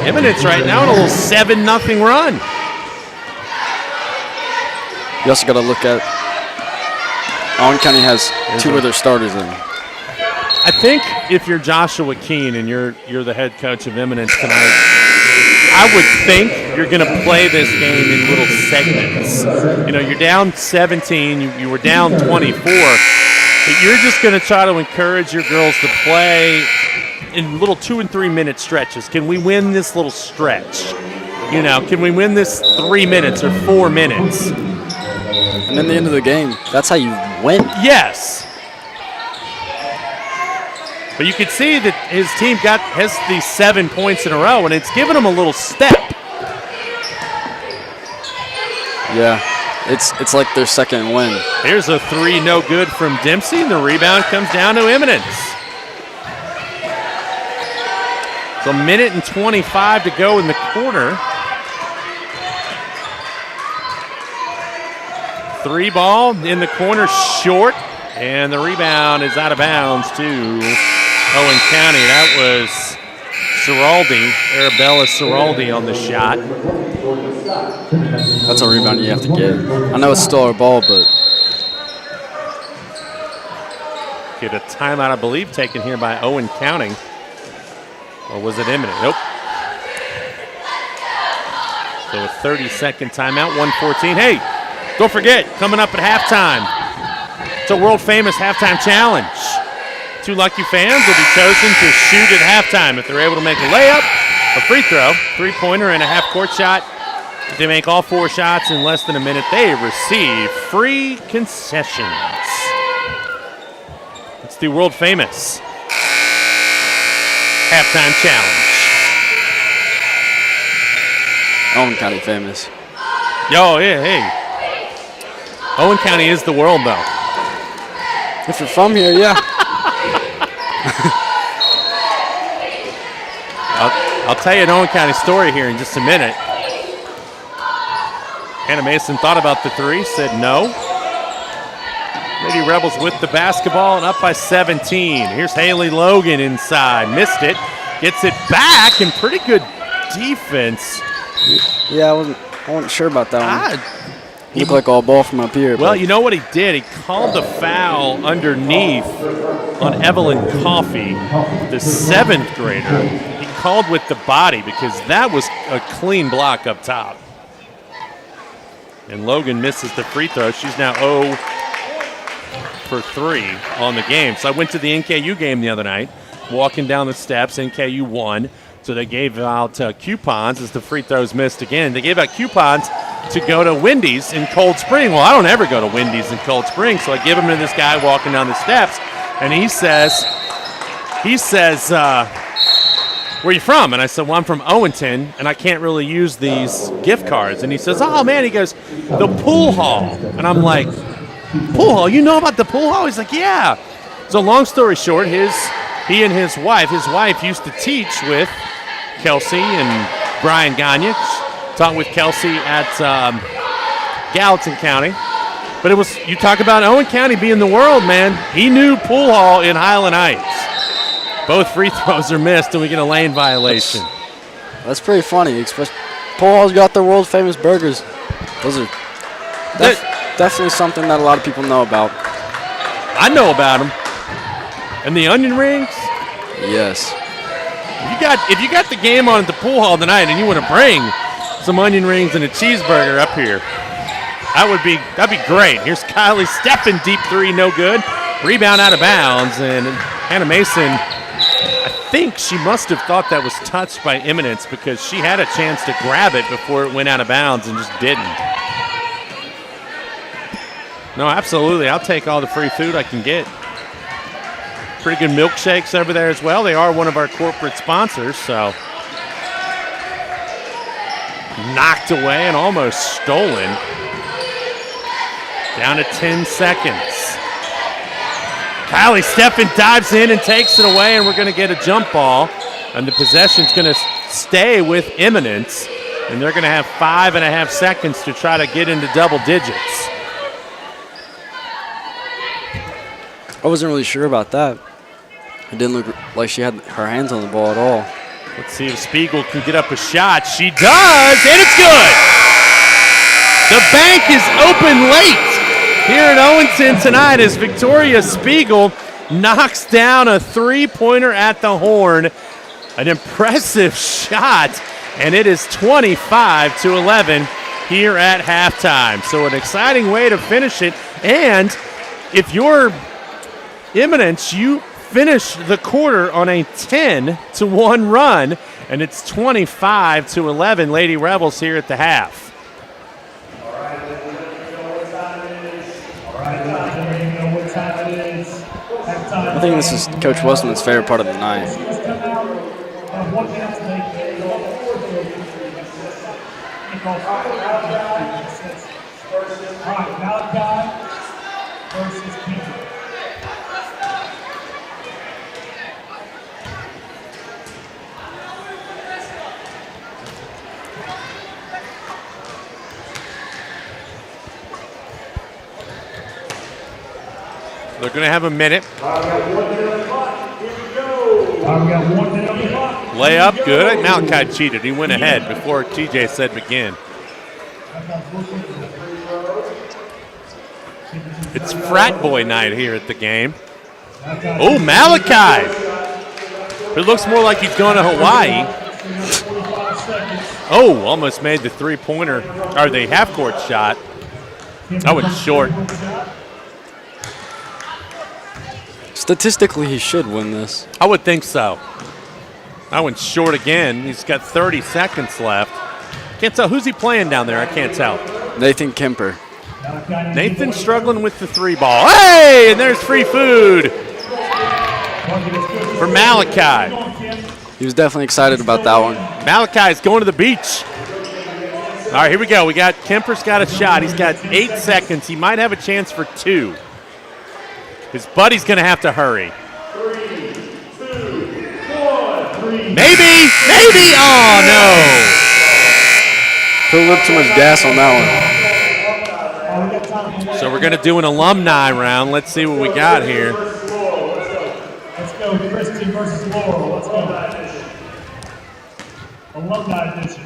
S1: Eminence right now in a little 7-0 run.
S2: You also got to look at Owen County has two of their starters in.
S1: I think if you're Joshua Keene and you're the head coach of Eminence tonight, I would think you're going to play this game in little segments. You know, you're down 17, you were down 24. But you're just going to try to encourage your girls to play in little 2 and 3 minute stretches. Can we win this little stretch? You know, can we win this 3 minutes or 4 minutes?
S2: And in the end of the game, that's how you win.
S1: Yes. But you can see that his team has these 7 points in a row, and it's given them a little step.
S2: Yeah, it's like their second win.
S1: Here's a three, no good from Dempsey, and the rebound comes down to Eminence. So a minute and 25 to go in the quarter. Three ball in the corner, short, and the rebound is out of bounds to Owen County. That was Ciraldi, Arabella Ciraldi on the shot.
S2: That's a rebound you have to get. I know it's still our ball, but.
S1: Get a timeout, I believe, taken here by Owen County. Or was it Eminence? Nope. So a 30-second timeout, 1:14. Hey, don't forget, coming up at halftime, it's a world-famous halftime challenge. 2 lucky fans will be chosen to shoot at halftime if they're able to make a layup, a free throw, three-pointer, and a half-court shot. If they make all 4 shots in less than a minute, they receive free concessions. It's the world-famous halftime challenge.
S2: Owen County famous.
S1: Yo, yeah, hey. Owen County is the world, though.
S2: If you're from here, yeah.
S1: I'll tell you an Owen County story here in just a minute. Hannah Mason thought about the three, said no. Lady Rebels with the basketball and up by 17. Here's Haley Logan inside. Missed it. Gets it back, and pretty good defense.
S2: Yeah, I wasn't sure about that one. He looked like all ball from up here.
S1: Well, you know what he did? He called the foul underneath on Evelyn Coffey, the 7th grader. He called with the body because that was a clean block up top. And Logan misses the free throw. She's now 0 for 3 on the game. So I went to the NKU game the other night, walking down the steps. NKU won. So they gave out coupons as the free throws missed again. They gave out coupons to go to Wendy's in Cold Spring. Well, I don't ever go to Wendy's in Cold Spring, so I give them to this guy walking down the steps. And he says, where you from? And I said, well, I'm from Owenton, and I can't really use these gift cards. And he says, oh, man, he goes, the pool hall. And I'm like, pool hall? You know about the pool hall? He's like, yeah. So long story short, he and his wife used to teach with Kelsey and Brian Gagne. Taught with Kelsey at Gallatin County. But it was, you talk about Owen County being the world, man. He knew pool hall in Highland Heights. Both free throws are missed, and we get a lane violation.
S2: That's pretty funny. Pool hall's got their world famous burgers. Those are definitely something that a lot of people know about.
S1: I know about them. And the onion rings?
S2: Yes.
S1: If you got the game on at the pool hall tonight and you want to bring some onion rings and a cheeseburger up here, that'd be great. Here's Kylie Steffen, deep three, no good. Rebound out of bounds, and Hannah Mason, I think she must have thought that was touched by Eminence because she had a chance to grab it before it went out of bounds and just didn't. No, absolutely. I'll take all the free food I can get. Pretty good milkshakes over there as well. They are one of our corporate sponsors, so. Knocked away and almost stolen. Down to 10 seconds. Kylie Steffen dives in and takes it away, and we're going to get a jump ball. And the possession's going to stay with Eminence, and they're going to have 5.5 seconds to try to get into double digits.
S2: I wasn't really sure about that. It didn't look like she had her hands on the ball at all.
S1: Let's see if Spiegel can get up a shot. She does, and it's good. The bank is open late here in Owenton tonight as Victoria Spiegel knocks down a three-pointer at the horn. An impressive shot, and it is 25-11 here at halftime. So an exciting way to finish it. And if you're Eminence, you finish the quarter on a 10-1 run, and it's 25-11 Lady Rebels here at the half.
S2: I think this is Coach Westman's favorite part of the night.
S1: They're going to have a minute. Layup, good. Malachi cheated. He went ahead before TJ said begin. It's frat boy night here at the game. Oh, Malachi. It looks more like he's going to Hawaii. Oh, almost made the three-pointer, or the half-court shot. That was short.
S2: Statistically, he should win this.
S1: I would think so. That one's short again. He's got 30 seconds left. Can't tell. Who's he playing down there? I can't tell.
S2: Nathan Kemper.
S1: Nathan struggling with the three ball. Hey, and there's free food for Malachi.
S2: He was definitely excited about that one.
S1: Malachi's going to the beach. All right, here we go. Kemper's got a shot. He's got 8 seconds. He might have a chance for 2. His buddy's going to have to hurry.
S6: 3, 2, 1.
S1: Maybe. Oh, no.
S2: Put a little too much gas on that one.
S1: So we're going to do an alumni round. Let's see what we got here.
S6: Let's go, Kristen versus Laurel. Let's go. Alumni edition.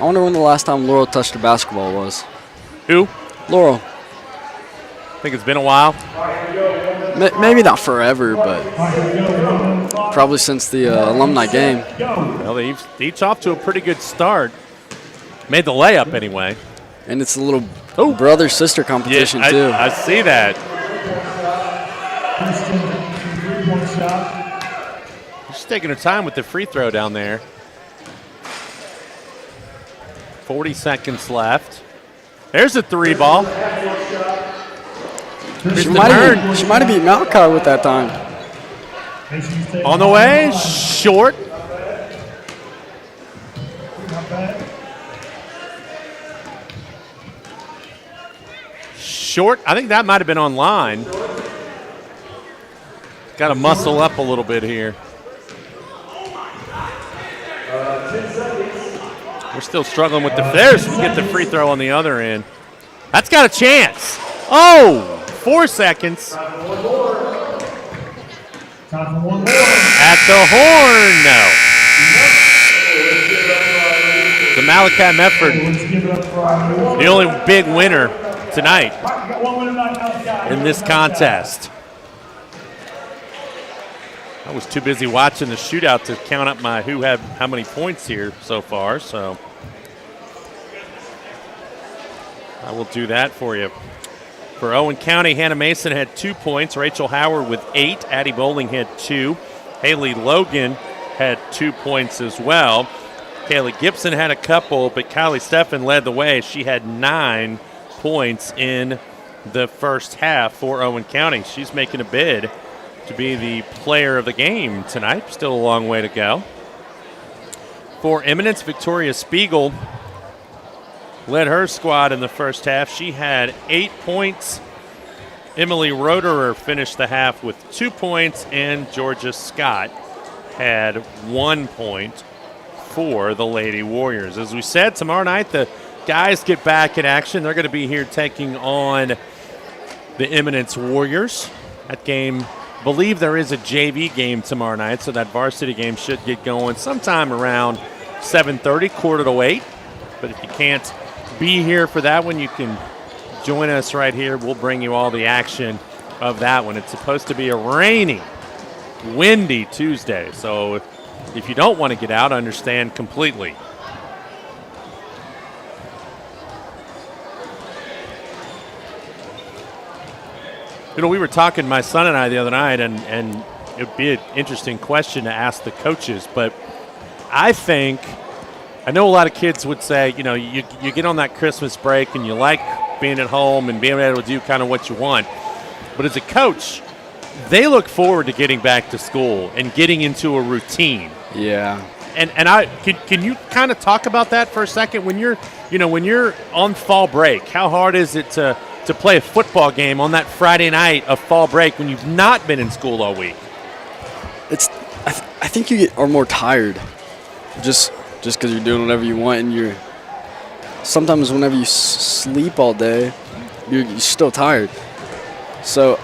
S2: I wonder when the last time Laurel touched a basketball was.
S1: Who?
S2: Laurel.
S1: I think it's been a while.
S2: Maybe not forever, but probably since the alumni game.
S1: Well, they each off to a pretty good start. Made the layup anyway.
S2: And it's a little brother-sister competition, too.
S1: I see that.
S6: shot.
S1: She's taking her time with the free throw down there. 40 seconds left. There's a 3 ball.
S2: She might have beat Malachi with that time.
S1: On the way, short. Short. I think that might have been online. Got to muscle up a little bit here. We're still struggling with the there's we get the free throw on the other end. That's got a chance. Oh, 4 seconds.
S6: Time for one more.
S1: At the horn, no. The Malachi Medford,
S6: Let's give it up for our
S1: the only big winner tonight
S6: Got one winner tonight, Malachi.
S1: in this contest. I was too busy watching the shootout to count up my who had how many points here so far, so I will do that for you. For Owen County, Hannah Mason had 2 points. Rachel Howard with 8. Addie Bowling had 2. Haley Logan had 2 points as well. Kaylee Gibson had a couple, but Kylie Steffen led the way. She had 9 points in the first half for Owen County. She's making a bid to be the player of the game tonight. Still a long way to go. For Eminence, Victoria Spiegel led her squad in the first half. She had 8 points. Emily Roederer finished the half with 2 points, and Georgia Scott had 1 point for the Lady Warriors. As we said, tomorrow night the guys get back in action. They're going to be here taking on the Eminence Warriors. That game, I believe there is a JV game tomorrow night, so that varsity game should get going sometime around 7:30, 7:45. But if you can't be here for that one, you can join us right here. We'll bring you all the action of that one. It's supposed to be a rainy, windy Tuesday, so if you don't want to get out, understand completely. You know, we were talking, my son and I, the other night, and it would be an interesting question to ask the coaches, but I know a lot of kids would say, you know, you get on that Christmas break and you like being at home and being able to do kind of what you want. But as a coach, they look forward to getting back to school and getting into a routine.
S2: Yeah.
S1: And can you kind of talk about that for a second? When you're on fall break, how hard is it to play a football game on that Friday night of fall break when you've not been in school all week?
S2: I think you are more tired just because you're doing whatever you want, and sometimes whenever you sleep all day, you're still tired. So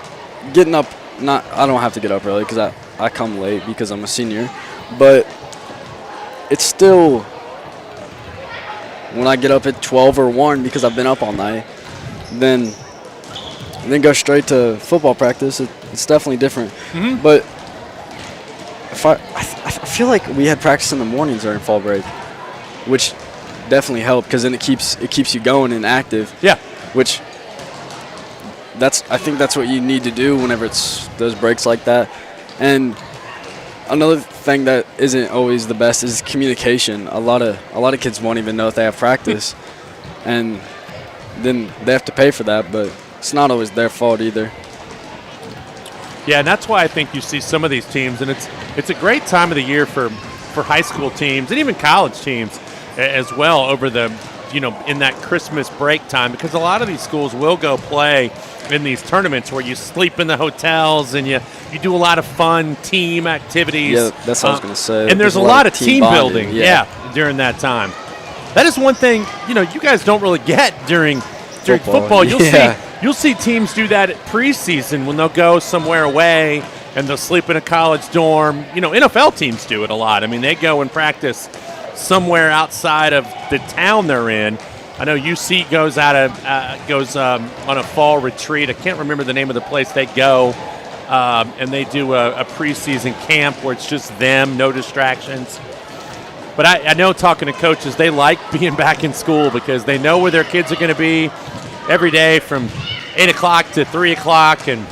S2: getting up, I don't have to get up early because I come late because I'm a senior, but it's still, when I get up at 12 or 1 because I've been up all night, then go straight to football practice, it's definitely different. Mm-hmm. But I feel like we had practice in the mornings during fall break, which definitely helped because then it keeps you going and active.
S1: Yeah.
S2: Which I think that's what you need to do whenever it's those breaks like that. And another thing that isn't always the best is communication. A lot of kids won't even know if they have practice, and then they have to pay for that. But it's not always their fault either.
S1: Yeah, and that's why I think you see some of these teams, and it's a great time of the year for high school teams and even college teams as well over in that Christmas break time, because a lot of these schools will go play in these tournaments where you sleep in the hotels and you do a lot of fun team activities.
S2: Yeah, that's what I was going to say.
S1: And there's a lot of team building, during that time. That is one thing, you guys don't really get during football. You'll see teams do that at preseason when they'll go somewhere away and they'll sleep in a college dorm. NFL teams do it a lot. I mean, they go and practice somewhere outside of the town they're in. I know UC goes on a fall retreat. I can't remember the name of the place they go, and they do a preseason camp where it's just them, no distractions. But I know, talking to coaches, they like being back in school because they know where their kids are going to be every day from 8 o'clock to 3 o'clock. And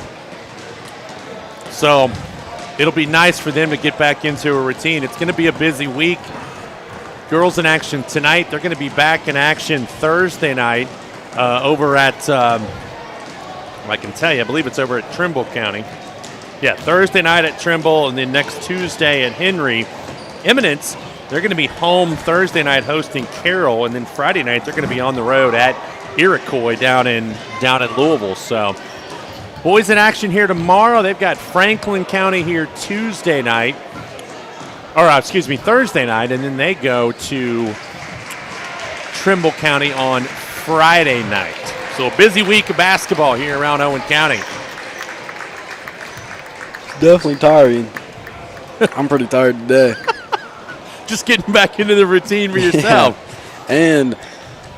S1: so it'll be nice for them to get back into a routine. It's going to be a busy week. Girls in action tonight. They're going to be back in action Thursday night over at, I can tell you, I believe it's over at Trimble County. Yeah, Thursday night at Trimble, and then next Tuesday at Henry. Eminence, they're going to be home Thursday night hosting Carroll, and then Friday night they're going to be on the road at Iroquois down in Louisville. So boys in action here tomorrow. They've got Franklin County here Thursday night, and then they go to Trimble County on Friday night. So a busy week of basketball here around Owen County.
S2: Definitely tiring. I'm pretty tired today.
S1: Just getting back into the routine for yourself.
S2: Yeah. And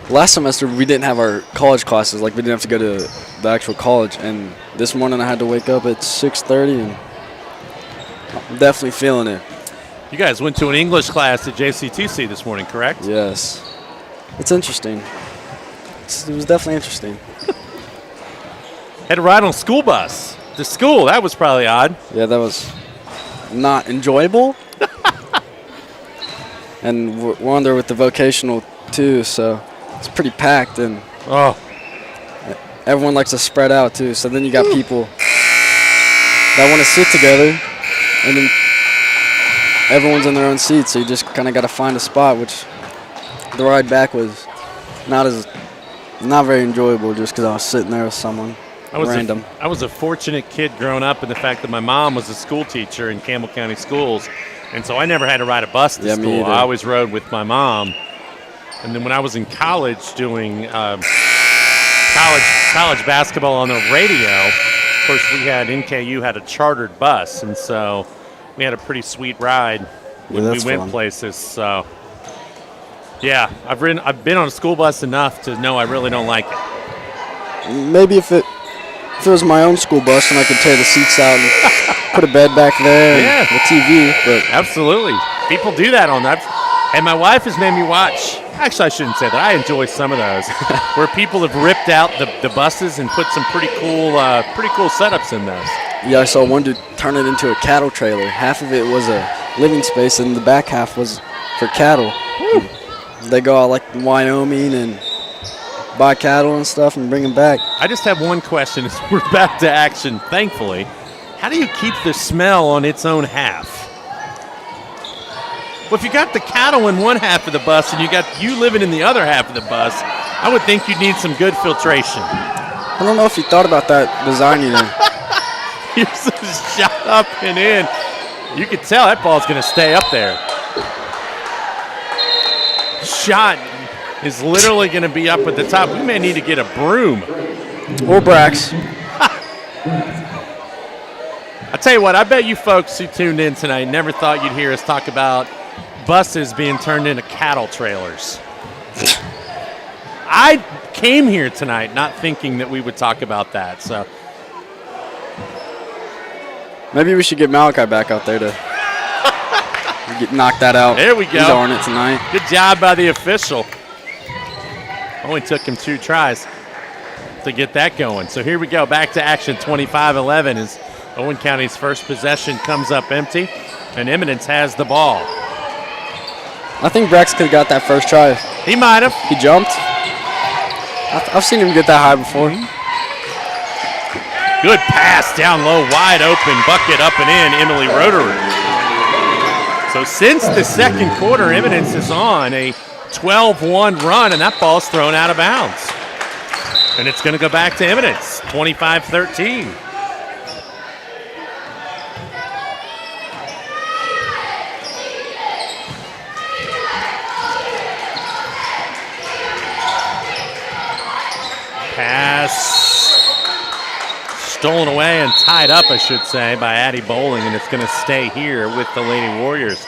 S2: last semester we didn't have our college classes. Like, we didn't have to go to the actual college. And this morning I had to wake up at 6:30, and I'm definitely feeling it.
S1: You guys went to an English class at JCTC this morning, correct?
S2: Yes. It's interesting. It was definitely interesting.
S1: Had to ride on a school bus to school. That was probably odd.
S2: Yeah, that was not enjoyable. And we're on there with the vocational too, so it's pretty packed, and everyone likes to spread out too. So then you got people that want to sit together, and then everyone's in their own seat. So you just kind of got to find a spot, which the ride back was not very enjoyable, just because I was sitting there with someone random.
S1: I was a fortunate kid growing up in the fact that my mom was a school teacher in Campbell County schools. And so I never had to ride a bus to school. I always rode with my mom. And then when I was in college doing college basketball on the radio, of course NKU had a chartered bus, and so we had a pretty sweet ride when we went
S2: fun.
S1: places. So yeah, I've been on a school bus enough to know I really don't like it.
S2: Maybe if it was my own school bus and I could tear the seats out and put a bed back there and the TV. But
S1: absolutely. People do that on that. And my wife has made me watch. Actually, I shouldn't say that. I enjoy some of those where people have ripped out the buses and put some pretty cool setups in those.
S2: Yeah, I saw one dude turn it into a cattle trailer. Half of it was a living space and the back half was for cattle. They go out like Wyoming and buy cattle and stuff and bring them back.
S1: I just have one question as we're back to action, thankfully. How do you keep the smell on its own half? Well, if you got the cattle in one half of the bus and you got you living in the other half of the bus, I would think you'd need some good filtration.
S2: I don't know if you thought about that designing it.
S1: You're so shot up and in. You can tell that ball's going to stay up there. Shot is literally going to be up at the top. We may need to get a broom.
S2: Or Brax.
S1: I tell you what, I bet you folks who tuned in tonight never thought you'd hear us talk about buses being turned into cattle trailers. I came here tonight not thinking that we would talk about that. So
S2: maybe we should get Malachi back out there to knock that out.
S1: There we go.
S2: He's on it tonight.
S1: Good job by the official. Only took him 2 tries to get that going. So here we go. Back to action. 25-11 as Owen County's first possession comes up empty, and Eminence has the ball.
S2: I think Brax could have got that first try.
S1: He might have.
S2: He jumped. I've seen him get that high before.
S1: Good pass down low, wide open, bucket up and in, Emily Roederer. So since the second quarter, Eminence is on a 12-1 run, and that ball's thrown out of bounds. And it's going to go back to Eminence, 25-13. Pass stolen away and tied up, I should say, by Addie Bowling, and it's going to stay here with the Lady Warriors.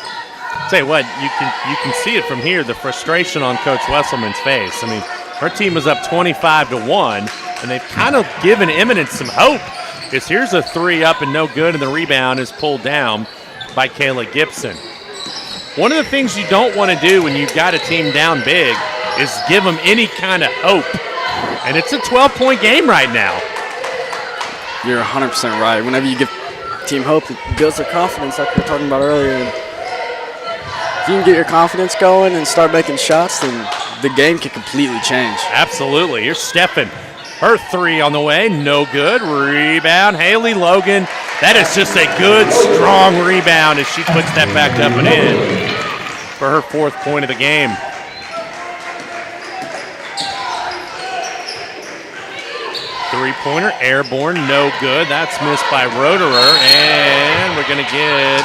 S1: Tell you what, you can see it from here, the frustration on Coach Wesselman's face. I mean, her team was up 25-1, and they've kind of given Eminence some hope. Because here's a 3 up and no good, and the rebound is pulled down by Kayla Gibson. One of the things you don't want to do when you've got a team down big is give them any kind of hope. And it's a 12-point game right now.
S2: You're 100% right. Whenever you give team hope. It builds their confidence, like we were talking about earlier. And if you can get your confidence going and start making shots, then the game can completely change.
S1: Absolutely. Here's Steffen. Her three on the way, no good. Rebound, Haley Logan. That is just a good, strong rebound as she puts that back up and in for her 4th point of the game. Three-pointer, airborne, no good. That's missed by Roederer, and we're going to get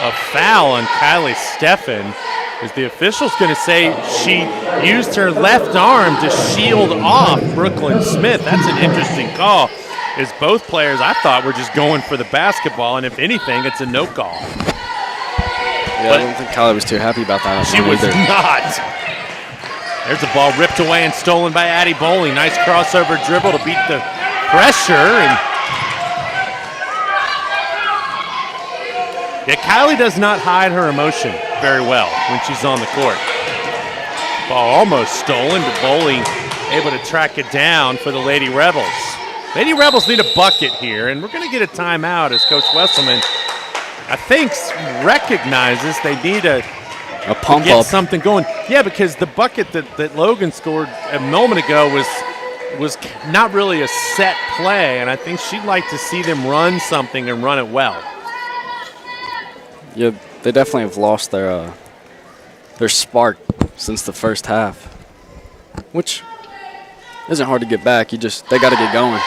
S1: a foul on Kylie Steffen. Is the official's going to say she used her left arm to shield off Brooklyn Smith. That's an interesting call, as both players, I thought, were just going for the basketball, and if anything, it's a no call.
S2: Yeah, I don't think Kylie was too happy about that.
S1: She was not. There's a ball ripped away and stolen by Addie Bowling. Nice crossover dribble to beat the pressure. And yeah, Kylie does not hide her emotion very well when she's on the court. Ball almost stolen, but Bowling able to track it down for the Lady Rebels. Lady Rebels need a bucket here, and we're going to get a timeout as Coach Wesselman, I think, recognizes they need a
S2: pump
S1: get
S2: up.
S1: something going. Yeah, because the bucket that Logan scored a moment ago was not really a set play, and I think she'd like to see them run something and run it well.
S2: Yeah, they definitely have lost their spark since the first half, which isn't hard to get back. They got to get going.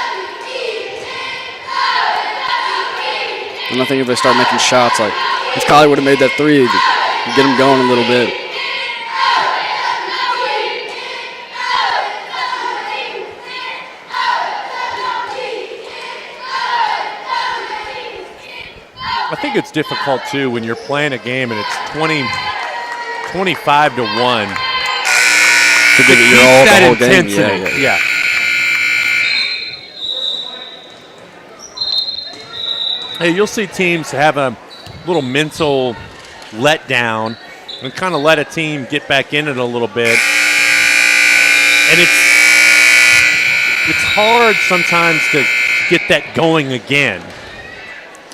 S2: And I think if they start making shots, like if Kylie would have made that three, get them going a little bit.
S1: I think it's difficult, too, when you're playing a game and it's 25-1.
S2: To give it your all the whole game.
S1: Intensity. Yeah. Hey, you'll see teams have a little mental letdown and kind of let a team get back in it a little bit. And it's hard sometimes to get that going again.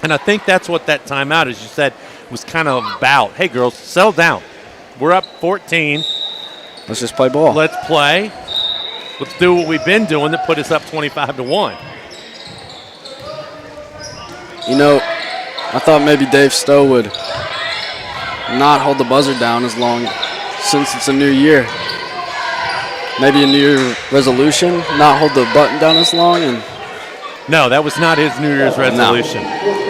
S1: And I think that's what that timeout, as you said, was kind of about. Hey, girls, settle down. We're up 14.
S2: Let's just play ball.
S1: Let's play. Let's do what we've been doing that put us up 25-1.
S2: You know, I thought maybe Dave Stowe would not hold the buzzer down as long since it's a new year. Maybe a New Year resolution, not hold the button down as long. And
S1: no, that was not his New Year's resolution.
S2: No.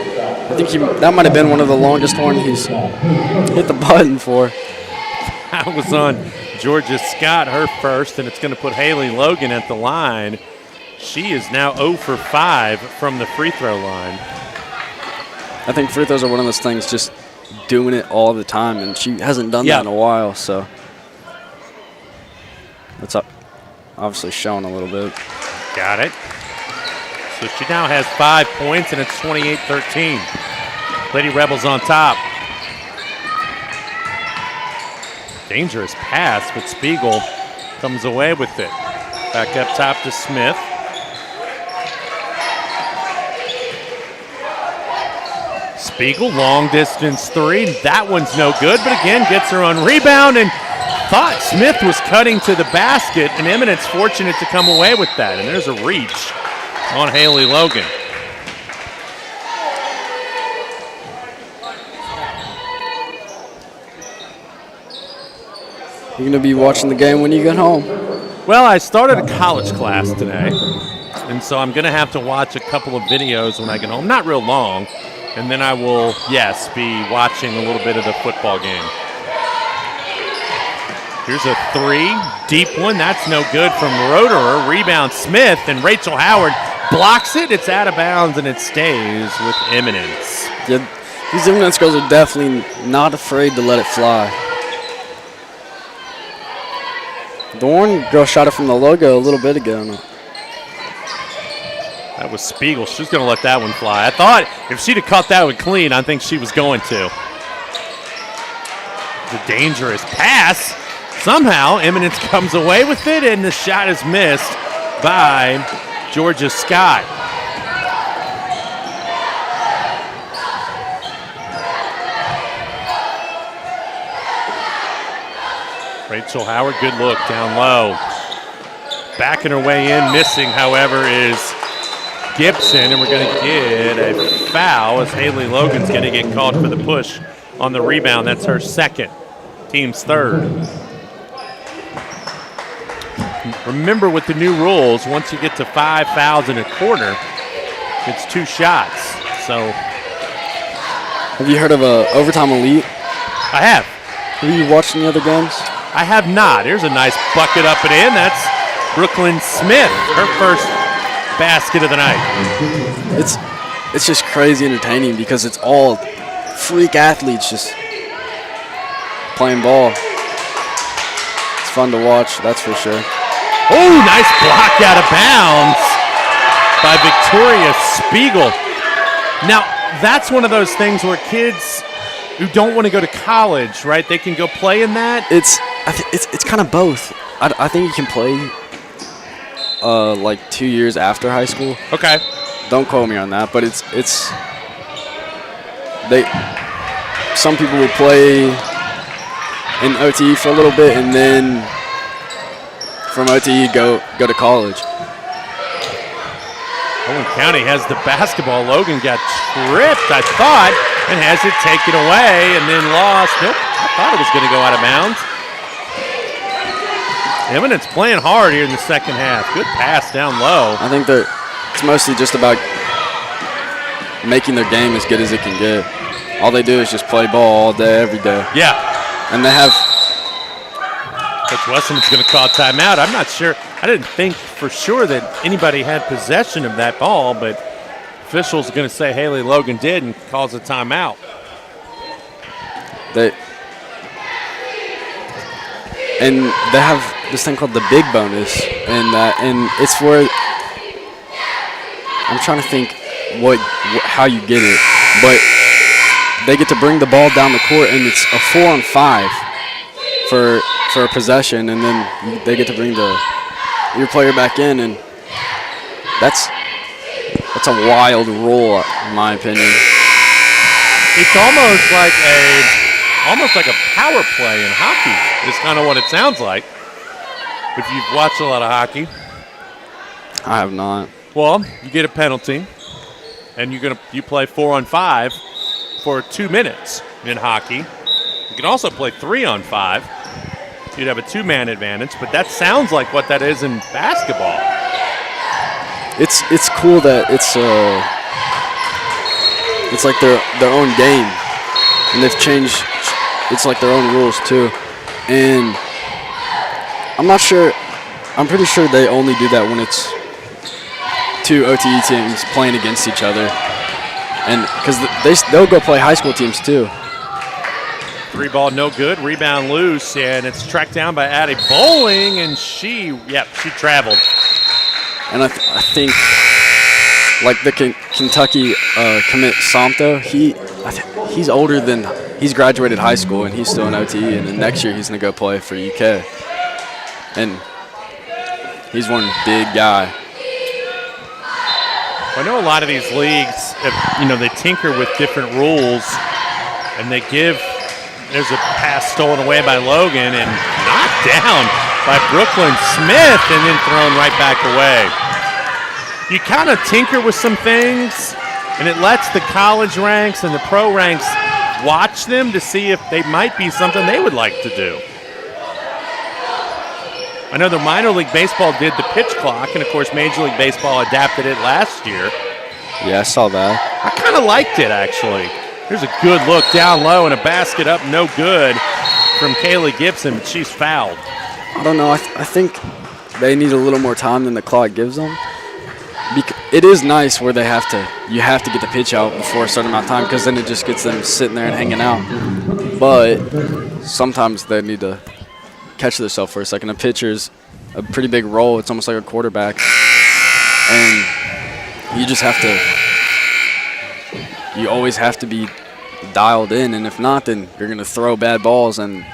S2: I think that might have been one of the longest ones he's hit the button for.
S1: That was on Georgia Scott, her first, and it's going to put Haley Logan at the line. She is now 0 for 5 from the free throw line.
S2: I think free throws are one of those things, just doing it all the time, and she hasn't done that in a while, so that's obviously showing a little bit.
S1: Got it. So she now has 5 points, and it's 28-13. Lady Rebels on top. Dangerous pass, but Spiegel comes away with it. Back up top to Smith. Spiegel, long distance three. That one's no good, but again gets her on rebound and thought Smith was cutting to the basket, and Eminence fortunate to come away with that. And there's a reach on Haley Logan.
S2: You're going to be watching the game when you get home.
S1: Well, I started a college class today, and so I'm going to have to watch a couple of videos when I get home. Not real long. And then I will, yes, be watching a little bit of the football game. Here's a three, deep one. That's no good from Roederer. Rebound Smith, and Rachel Howard blocks it. It's out of bounds, and it stays with Eminence.
S2: Yeah, these Eminence girls are definitely not afraid to let it fly. The one girl shot it from the logo a little bit ago.
S1: That was Spiegel. She's going to let that one fly. I thought if she'd have caught that one clean, I think she was going to. It's a dangerous pass. Somehow, Eminence comes away with it, and the shot is missed by Georgia Scott. Rachel Howard, good look down low. Backing her way in, missing, however, is Gibson, and we're going to get a foul as Haley Logan's going to get called for the push on the rebound. That's her second, team's third. Remember, with the new rules, once you get to 5 fouls in a quarter, it's 2 shots. So,
S2: Have you heard of Overtime Elite?
S1: I have.
S2: Have you watched any other games?
S1: I have not. Here's a nice bucket up and in. That's Brooklyn Smith, her first basket of the night.
S2: It's just crazy entertaining because it's all freak athletes just playing ball. It's fun to watch, that's for sure.
S1: Oh, nice block out of bounds by Victoria Spiegel. Now, that's one of those things where kids who don't want to go to college, right, they can go play in that?
S2: It's kind of both. I think you can play like 2 years after high school.
S1: Okay.
S2: Don't quote me on that, but some people will play in OTE for a little bit and then from OTE go to college.
S1: Owen County has the basketball. Logan got tripped, I thought, and has it taken away and then lost. Nope, I thought it was going to go out of bounds. Eminence playing hard here in the second half. Good pass down low.
S2: I think it's mostly just about making their game as good as it can get. All they do is just play ball all day, every day.
S1: Yeah.
S2: And they have...
S1: Coach Wesselman's going to call timeout. I'm not sure. I didn't think for sure that anybody had possession of that ball, but officials are going to say Haley Logan did and calls a timeout.
S2: They have this thing called the big bonus, and it's where I'm trying to think how you get it, but they get to bring the ball down the court, and it's a 4-on-5 for a possession, and then they get to bring your player back in, and that's a wild rule, in my opinion.
S1: It's almost like a power play in hockey is kind of what it sounds like. If you've watched a lot of hockey.
S2: I have not.
S1: Well, you get a penalty, and you play 4-on-5 for 2 minutes in hockey. You can also play 3-on-5. You'd have a 2-man advantage, but that sounds like what that is in basketball.
S2: It's cool that it's like their own game, and they've changed. It's like their own rules too, and I'm not sure. I'm pretty sure they only do that when it's 2 OTE teams playing against each other, and because they'll go play high school teams too.
S1: 3 ball, no good. Rebound loose, and it's tracked down by Addie Bowling, and she traveled.
S2: And I think, like the Kentucky commit Somto, he's older than, he's graduated high school, and he's still in OTE, and then next year he's going to go play for UK. And he's one big guy.
S1: I know a lot of these leagues, they tinker with different rules, and they give. There's a pass stolen away by Logan and knocked down by Brooklyn Smith and then thrown right back away. You kind of tinker with some things, and it lets the college ranks and the pro ranks watch them to see if they might be something they would like to do. I know the minor league baseball did the pitch clock, and of course Major League Baseball adapted it last year.
S2: Yeah, I saw that.
S1: I kind of liked it, actually. Here's a good look down low and a basket up, no good from Kaylee Gibson, but she's fouled.
S2: I don't know. I think they need a little more time than the clock gives them. It is nice where you have to get the pitch out before a certain amount of time, because then it just gets them sitting there and hanging out. But sometimes they need to catch themselves for a second. A pitcher's a pretty big role. It's almost like a quarterback. And you just have to... You always have to be dialed in, and if not, then you're going to throw bad balls, and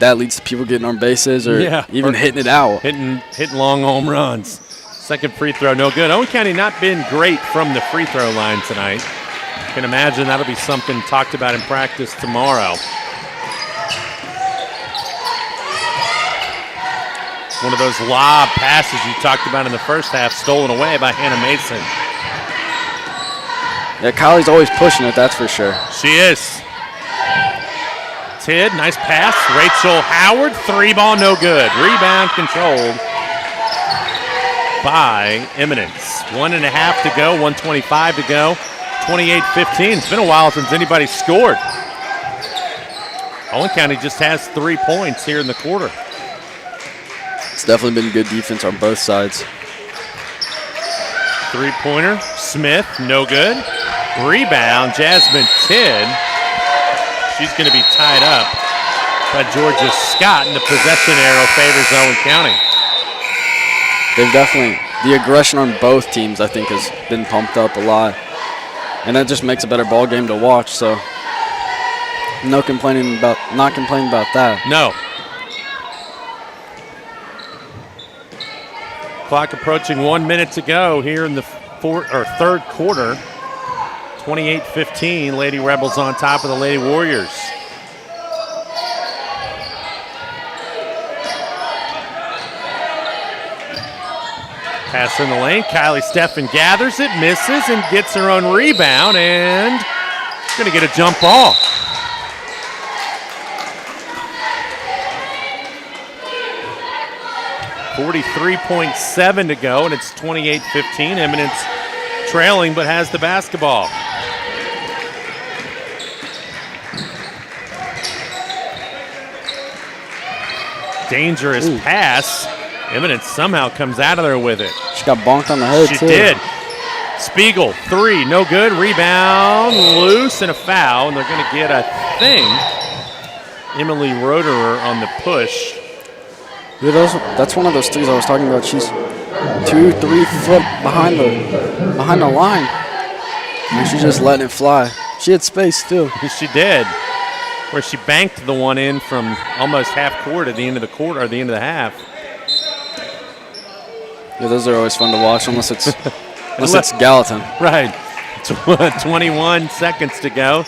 S2: that leads to people getting on bases or even hitting it out.
S1: Hitting long home runs. Second free throw, no good. Owen County not been great from the free throw line tonight. Can imagine that'll be something talked about in practice tomorrow. One of those lob passes you talked about in the first half, stolen away by Hannah Mason.
S2: Yeah, Kylie's always pushing it, that's for sure.
S1: She is. Tid, nice pass. Rachel Howard, 3-ball, no good. Rebound controlled by Eminence. 1.5 to go, 1:25 to go. 28-15. It's been a while since anybody's scored. Owen County just has 3 points here in the quarter.
S2: It's definitely been good defense on both sides.
S1: Three-pointer, Smith, no good. Rebound, Jasmine Tid. She's going to be tied up by Georgia Scott, and the possession arrow favors Owen County.
S2: They've definitely, the aggression on both teams, I think, has been pumped up a lot. And that just makes a better ball game to watch, so not complaining about that.
S1: No. Clock approaching 1 minute to go here in the third quarter. 28-15, Lady Rebels on top of the Lady Warriors. Pass in the lane, Kylie Steffen gathers it, misses, and gets her own rebound, and going to get a jump ball. .7 to go, and it's 28-15. Eminence trailing, but has the basketball. Dangerous pass. Eminence somehow comes out of there with it.
S2: She got bonked on the head,
S1: She
S2: too.
S1: did. Spiegel, 3, no good. Rebound, loose, and a foul. And they're going to get, I think, Emily Roederer on the push.
S2: Yeah, that's one of those things I was talking about. She's 2-3 foot behind the line, and she's just letting it fly. She had space too.
S1: She did, where she banked the one in from almost half court at the end of the quarter, or the end of the half.
S2: Yeah, those are always fun to watch, unless it's Gallatin.
S1: Right. 21 seconds to go.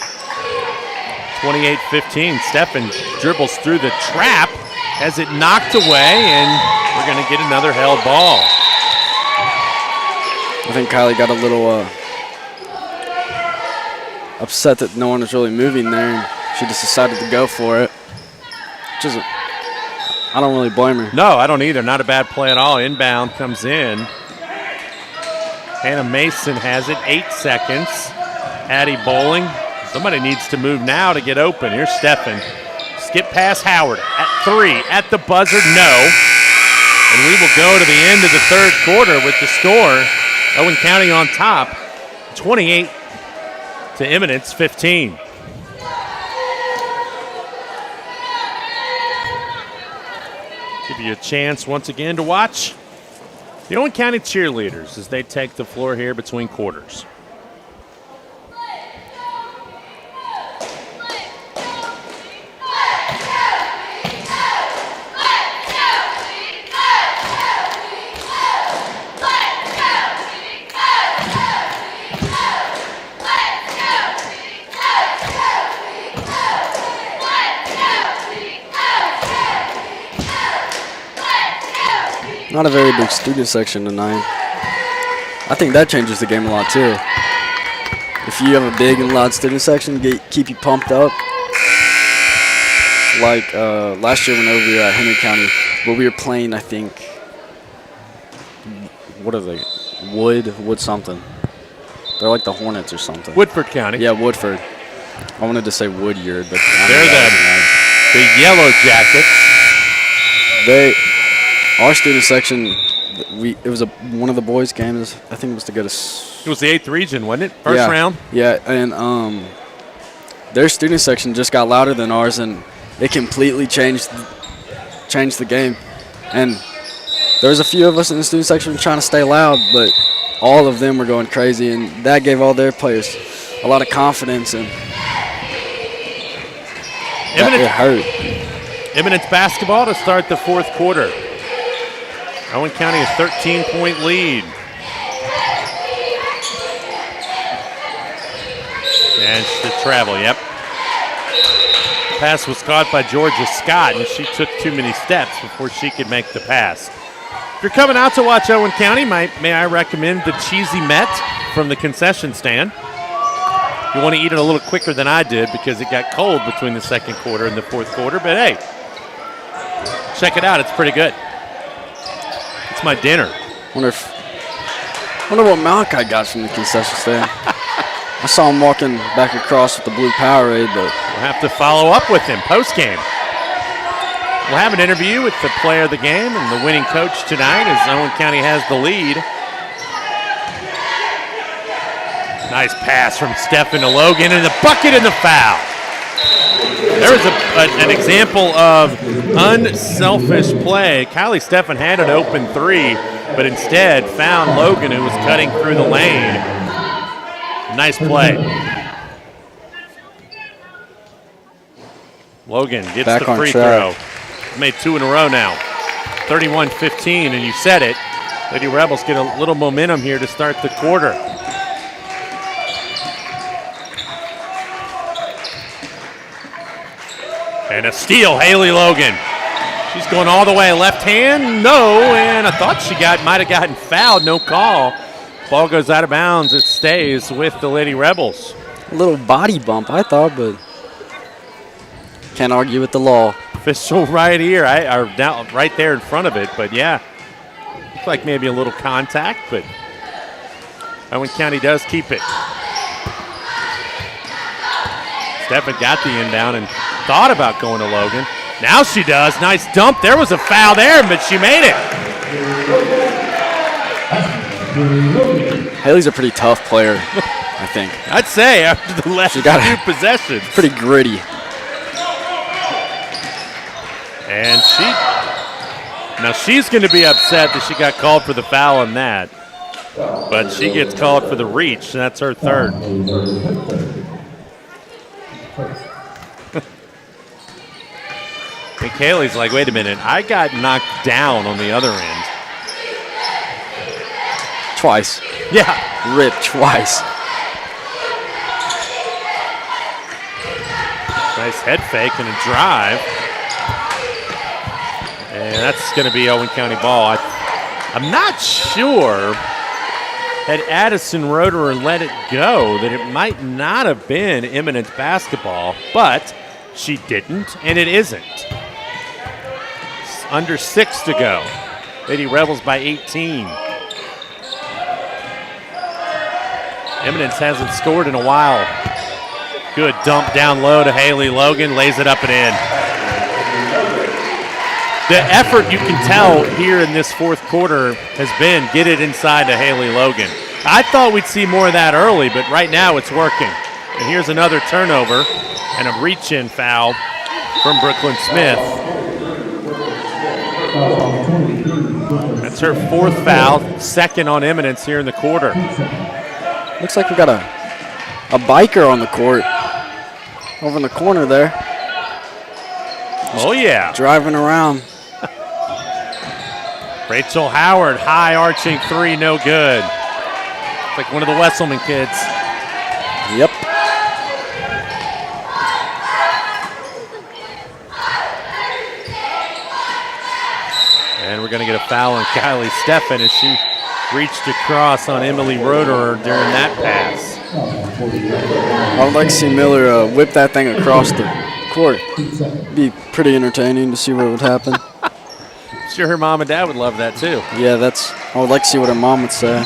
S1: 28-15. Steffen dribbles through the trap, has it knocked away, and we're going to get another held ball.
S2: I think Kylie got a little upset that no one was really moving there, and she just decided to go for it. I don't really blame her.
S1: No, I don't either. Not a bad play at all. Inbound comes in. Hannah Mason has it. 8 seconds. Addie Bowling. Somebody needs to move now to get open. Here's Steffen. Skip past Howard. At 3. At the buzzer, no. And we will go to the end of the third quarter with the score. Owen County on top. 28 to Eminence 15. Give you a chance once again to watch the Owen County cheerleaders as they take the floor here between quarters.
S2: Not a very big student section tonight. I think that changes the game a lot too. If you have a big and loud student section, keep you pumped up. Like last year when we were at Henry County, where we were playing, I think, what are they? Wood something. They're like the Hornets or something.
S1: Woodford County.
S2: Yeah, Woodford. I wanted to say Woodyard, but
S1: they're the Yellow Jackets.
S2: Our student section, it was one of the boys' games. I think it was to go to.
S1: It was the 8th region, wasn't it? First round.
S2: Yeah, and their student section just got louder than ours, and it completely changed the game. And there was a few of us in the student section trying to stay loud, but all of them were going crazy, and that gave all their players a lot of confidence, and it hurt.
S1: Eminence basketball to start the fourth quarter. Owen County a 13-point lead. And to travel, yep. pass was caught by Georgia Scott, and she took too many steps before she could make the pass. If you're coming out to watch Owen County, may I recommend the Cheesy Met from the concession stand. You want to eat it a little quicker than I did because it got cold between the second quarter and the fourth quarter, but hey, check it out. It's pretty good. It's my dinner.
S2: Wonder what Malachi got from the concession stand. I saw him walking back across with the blue Powerade, but
S1: we'll have to follow up with him post-game. We'll have an interview with the player of the game and the winning coach tonight as Owen County has the lead. Nice pass from Stephen to Logan, and the bucket and the foul. There was an example of unselfish play. Kylie Stephan had an open three, but instead found Logan, who was cutting through the lane. Nice play. Logan gets
S2: back
S1: the free throw. Made 2 in a row now. 31-15, and you said it. Lady Rebels get a little momentum here to start the quarter. And a steal, Haley Logan. She's going all the way left hand. No, and I thought she might have gotten fouled. No call. Ball goes out of bounds. It stays with the Lady Rebels.
S2: A little body bump, I thought, but can't argue with the law.
S1: Official right here, or down right there in front of it. But yeah, looks like maybe a little contact, but Owen County does keep it. Stephan got the inbound and thought about going to Logan. Now she does. Nice dump. There was a foul there, but she made it.
S2: Haley's a pretty tough player, I think.
S1: I'd say after the last 2 possessions.
S2: Pretty gritty.
S1: And she's going to be upset that she got called for the foul on that. But she gets called for the reach, and that's her third. And Kaylee's like, wait a minute, I got knocked down on the other end.
S2: Twice.
S1: Yeah.
S2: Ripped twice.
S1: Nice head fake and a drive. And that's going to be Owen County ball. I'm not sure, had Addison Roederer let it go, that it might not have been Eminence basketball, but she didn't, and it isn't. It's under 6 to go. Lady Rebels by 18. Eminence hasn't scored in a while. Good dump down low to Haley Logan, lays it up and in. The effort you can tell here in this fourth quarter has been get it inside to Haley Logan. I thought we'd see more of that early, but right now it's working. And here's another turnover and a reach-in foul from Brooklyn Smith. That's her 4th foul, 2nd on Eminence here in the quarter.
S2: Looks like we got a biker on the court over in the corner there.
S1: Oh, yeah.
S2: Driving around.
S1: Rachel Howard, high arching 3, no good. It's like one of the Wesselman kids.
S2: Yep.
S1: And we're going to get a foul on Kylie Stephan as she reached across on Emily Roederer during that pass.
S2: I would like to see Miller whip that thing across the court. It'd be pretty entertaining to see what would happen.
S1: Sure, her mom and dad would love that too.
S2: Yeah, I would like to see what her mom would say.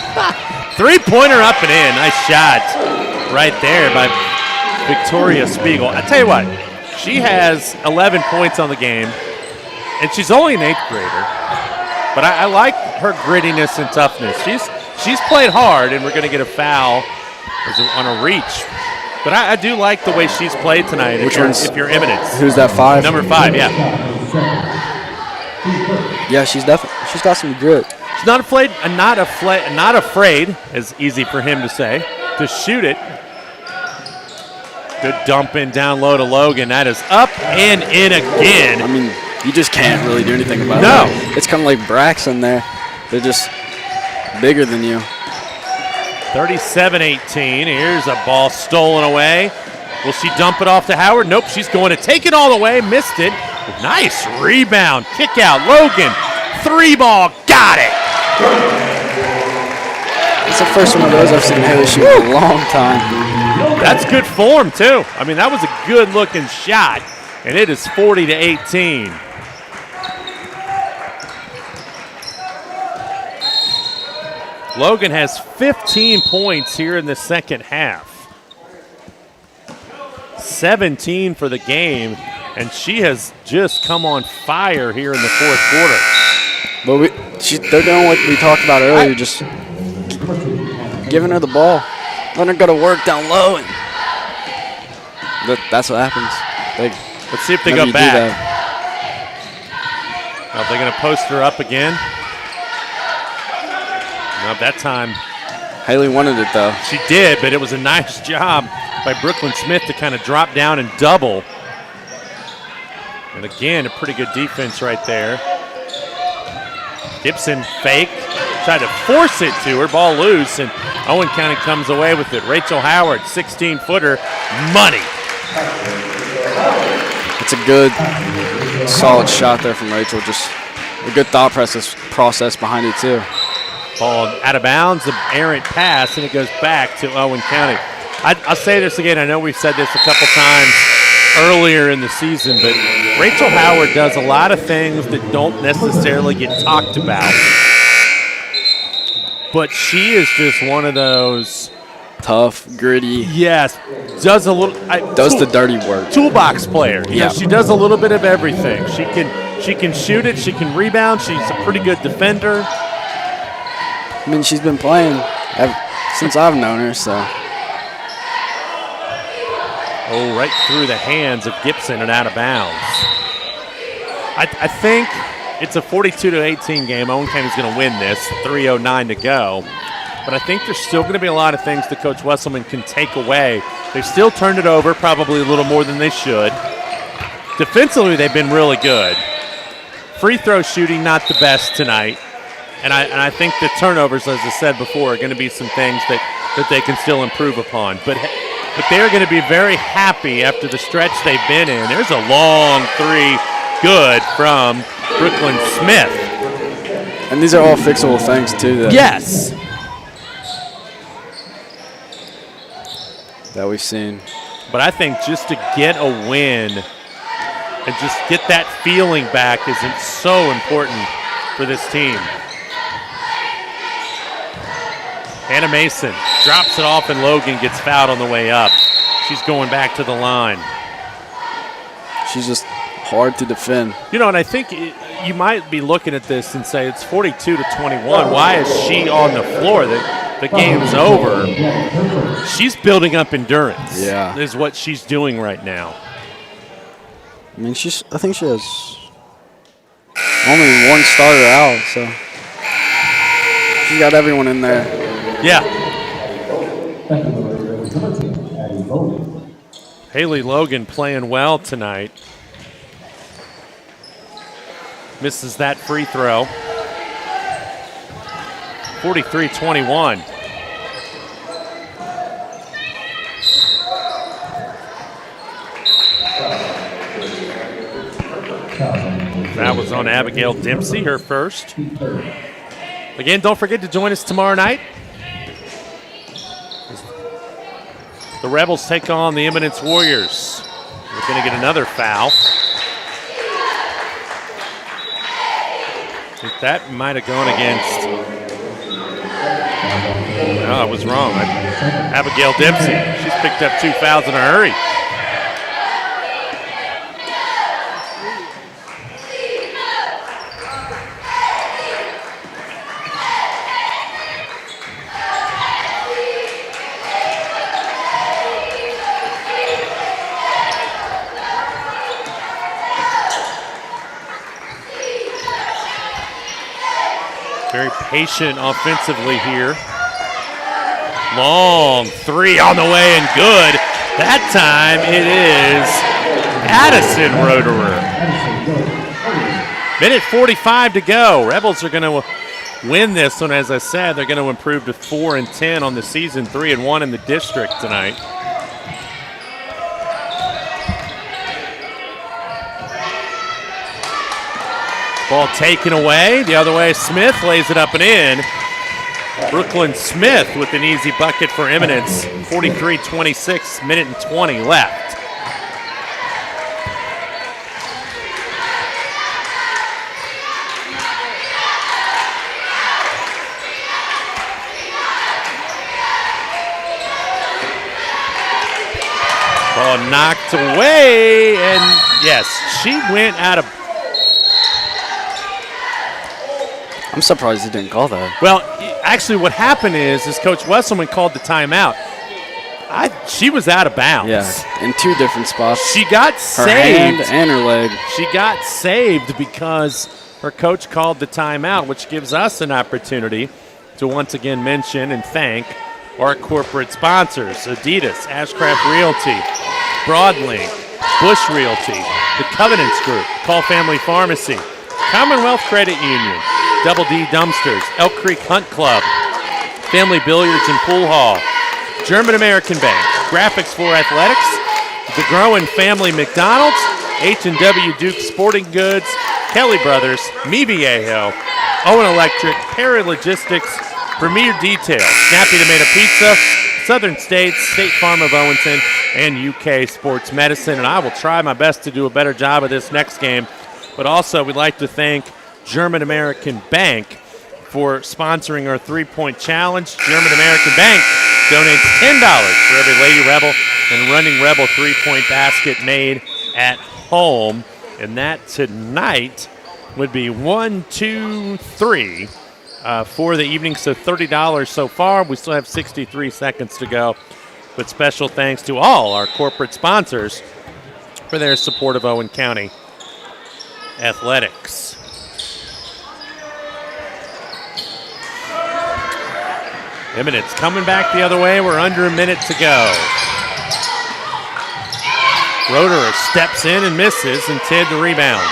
S1: 3-pointer up and in. Nice shot right there by Victoria Spiegel. I tell you what, she has 11 points on the game, and she's only an 8th grader. But I like her grittiness and toughness. She's played hard, and we're going to get a foul on a reach. But I do like the way she's played tonight. If you're Eminence.
S2: Who's that 5?
S1: Number 5, yeah.
S2: Yeah, she's got some grit.
S1: She's not afraid, as easy for him to say, to shoot it. Good dump in down low to Logan. That is up and in again.
S2: I mean, you just can't really do anything about that. It's kind of like Braxton there. They're just bigger than you.
S1: 37-18. Here's a ball stolen away. Will she dump it off to Howard? Nope, she's going to take it all the way. Missed it. Nice rebound. Kick out. Logan, 3-ball. Got it.
S2: It's the first one of those I've seen Haley shoot in a long time.
S1: That's good form, too. I mean, that was a good-looking shot, and it is 40-18. Logan has 15 points here in the second half. 17 for the game, and she has just come on fire here in the fourth quarter.
S2: But they're doing what we talked about earlier, just giving her the ball. Letting her go to work down low, and that's what happens.
S1: Let's see if they go back. Now they're going to post her up again. Not that time.
S2: Haley wanted it, though.
S1: She did, but it was a nice job by Brooklyn Smith to kind of drop down and double. And again, a pretty good defense right there. Gibson fake, tried to force it to her, ball loose, and Owen County comes away with it. Rachel Howard, 16-footer, money.
S2: It's a good, solid shot there from Rachel. Just a good thought process behind it, too.
S1: Ball out of bounds, an errant pass, and it goes back to Owen County. I'll say this again. I know we've said this a couple times earlier in the season, but Rachel Howard does a lot of things that don't necessarily get talked about. But she is just one of those
S2: tough, gritty.
S1: Yes, does a little.
S2: Does the dirty work.
S1: Toolbox player.
S2: Yeah,
S1: she does a little bit of everything. She can shoot it. She can rebound. She's a pretty good defender.
S2: I mean, she's been playing since I've known her, so.
S1: Oh, right through the hands of Gibson and out of bounds. I think it's a 42-18 game. Owen County's going to win this. 3:09 to go. But I think there's still going to be a lot of things that Coach Wesselman can take away. They've still turned it over, probably a little more than they should. Defensively, they've been really good. Free throw shooting, not the best tonight. And I think the turnovers, as I said before, are going to be some things that they can still improve upon. But they're going to be very happy after the stretch they've been in. There's a long three, good from Brooklyn Smith.
S2: And these are all fixable things, too.
S1: Yes.
S2: That we've seen.
S1: But I think just to get a win and just get that feeling back isn't so important for this team. Hannah Mason drops it off, and Logan gets fouled on the way up. She's going back to the line. She's just
S2: hard to defend.
S1: You know, and I think you might be looking at this and say it's 42-21. Why is she on the floor? The game's over. She's building up endurance.
S2: Yeah,
S1: is what she's doing right now.
S2: I mean, I think she has only one starter out, so she's got everyone in there.
S1: Yeah. Haley Logan playing well tonight. Misses that free throw. 43-21. That was on Abigail Dempsey, her first. Again, don't forget to join us tomorrow night. The Rebels take on the Eminence Warriors. We're going to get another foul. I think that might have gone against. No, I was wrong. Abigail Dempsey. She's picked up 2 fouls in a hurry. Very patient offensively here. Long three on the way and good. That time it is Addison Roederer. Minute 45 to go. Rebels are going to win this one. As I said, they're going to improve to 4-10 on the season, 3-1 in the district tonight. Ball taken away. The other way, Smith lays it up and in. Brooklyn Smith with an easy bucket for Eminence. 43-26, minute and 20 left. Ball knocked away, and yes, she went out of.
S2: I'm surprised he didn't call that.
S1: Well, actually, what happened is Coach Wesselman called the timeout. She was out of bounds.
S2: Yeah, in two different spots.
S1: She got
S2: her
S1: saved.
S2: hand and her leg.
S1: She got saved because her coach called the timeout, which gives us an opportunity to once again mention and thank our corporate sponsors: Adidas, Ashcraft Realty, Broadlink, Bush Realty, the Covenants Group, Call Family Pharmacy, Commonwealth Credit Union, Double D Dumpsters, Elk Creek Hunt Club, Family Billiards and Pool Hall, German American Bank, Graphics for Athletics, the Growing Family McDonald's, H&W Duke Sporting Goods, Kelly Brothers, Me Viejo, Owen Electric, Para Logistics, Premier Detail, Snappy Tomato Pizza, Southern States, State Farm of Owenton, and UK Sports Medicine. And I will try my best to do a better job of this next game. But also, we'd like to thank German American Bank for sponsoring our three-point challenge. German American Bank donates $10 for every Lady Rebel and Running Rebel three-point basket made at home. And that tonight would be 1, 2, 3 for the evening. So $30 so far. We still have 63 seconds to go. But special thanks to all our corporate sponsors for their support of Owen County athletics. Eminence coming back the other way. We're under a minute to go. Roederer steps in and misses, and Tidd the rebounds.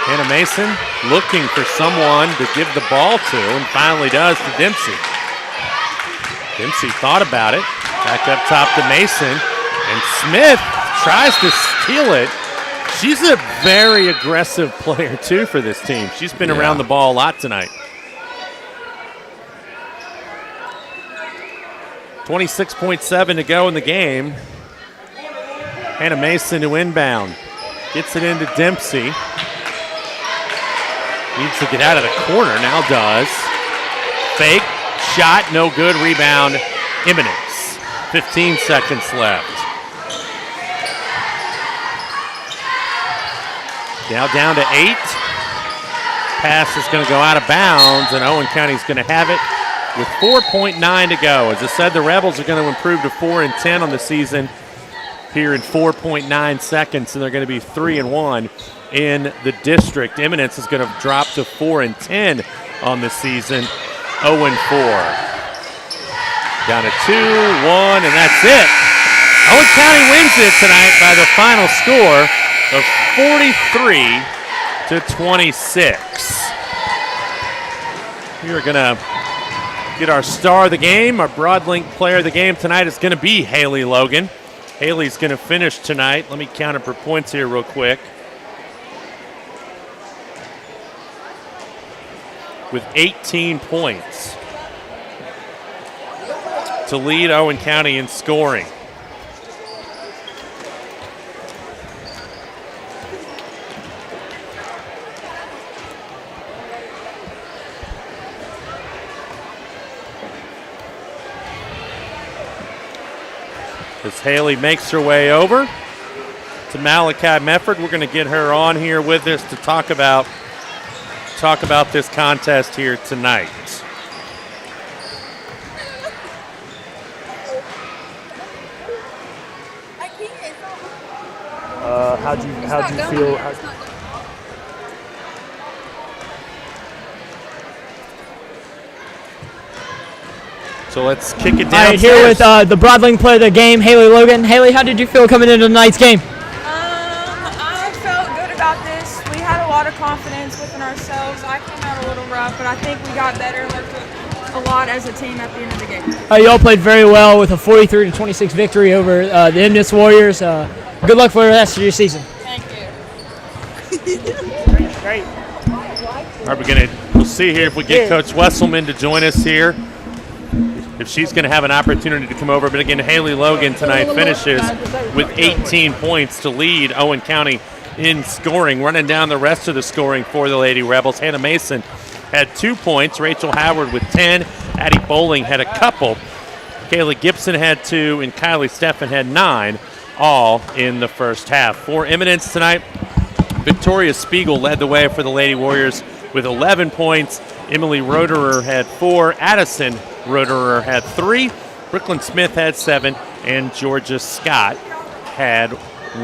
S1: Hannah Mason looking for someone to give the ball to, and finally does to Dempsey. Dempsey thought about it. Back up top to Mason, and Smith tries to steal it. She's a very aggressive player, too, for this team. She's been around the ball a lot tonight. 26.7 to go in the game. Hannah Mason to inbound. Gets it into Dempsey. Needs to get out of the corner, now does. Fake, shot, no good, rebound, Eminence. 15 seconds left. Now down to 8. Pass is going to go out of bounds, and Owen County's going to have it with 4.9 to go. As I said, the Rebels are going to improve to 4-10 on the season here in 4.9 seconds, and they're going to be 3-1 in the district. Eminence is going to drop to 4-10 on the season, 0-4. Down to 2-1, and that's it. Owen County wins it tonight by the final score of 43-26. We are going to get our star of the game. Our Broadlink player of the game tonight is going to be Haley Logan. Haley's going to finish tonight. Let me count up her points here real quick. With 18 points to lead Owen County in scoring. As Haley makes her way over to Malachi Mefford, we're going to get her on here with us to talk about this contest here tonight.
S3: How'd you feel?
S1: So let's kick it down.
S3: All right, here with the Broadlink player of the game, Haley Logan. Haley, how did you feel coming into tonight's game?
S7: I felt good about this. We had a lot of confidence within ourselves. I came out a little rough, but I think we got better and worked a lot as a team at the end of the game.
S3: You all played very well with a 43-26 victory over the Eminence Warriors. Good luck for the rest of your season.
S7: Thank you.
S3: Great.
S1: All right, we'll see here if we get Coach Wesselman to join us here. If she's going to have an opportunity to come over. But again, Haley Logan tonight finishes with 18 points to lead Owen County in scoring. Running down the rest of the scoring for the Lady Rebels, Hannah Mason had 2 points. Rachel Howard with 10. Addie Bowling had a couple. Kayla Gibson had 2, and Kylie Steffen had 9, all in the first half. For Eminence tonight, Victoria Spiegel led the way for the Lady Warriors with 11 points. Emily Roderer had 4. Addison Roderer had 3. Brooklyn Smith had 7. And Georgia Scott had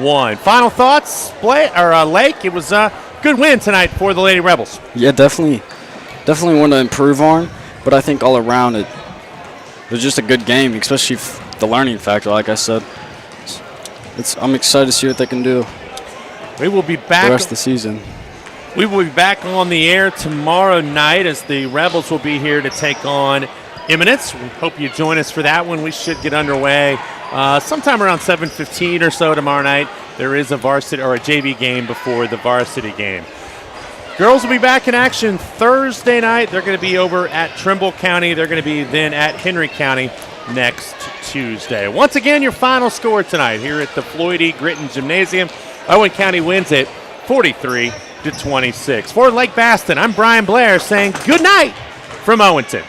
S1: 1. Final thoughts, Lake? It was a good win tonight for the Lady Rebels.
S2: Yeah, definitely want to improve on, but I think all around it was just a good game, especially the learning factor, like I said. I'm excited to see what they can do
S1: We will be back
S2: the rest of the season.
S1: We will be back on the air tomorrow night as the Rebels will be here to take on Eminence. We hope you join us for that one. We should get underway sometime around 7:15 or so tomorrow night. There is a varsity or a JV game before the varsity game. Girls will be back in action Thursday night. They're going to be over at Trimble County. They're going to be then at Henry County next Tuesday. Once again, your final score tonight here at the Floyd E. Gritton Gymnasium. Owen County wins it 43-26. For Lake Baston, I'm Brian Blair saying good night from Owenton.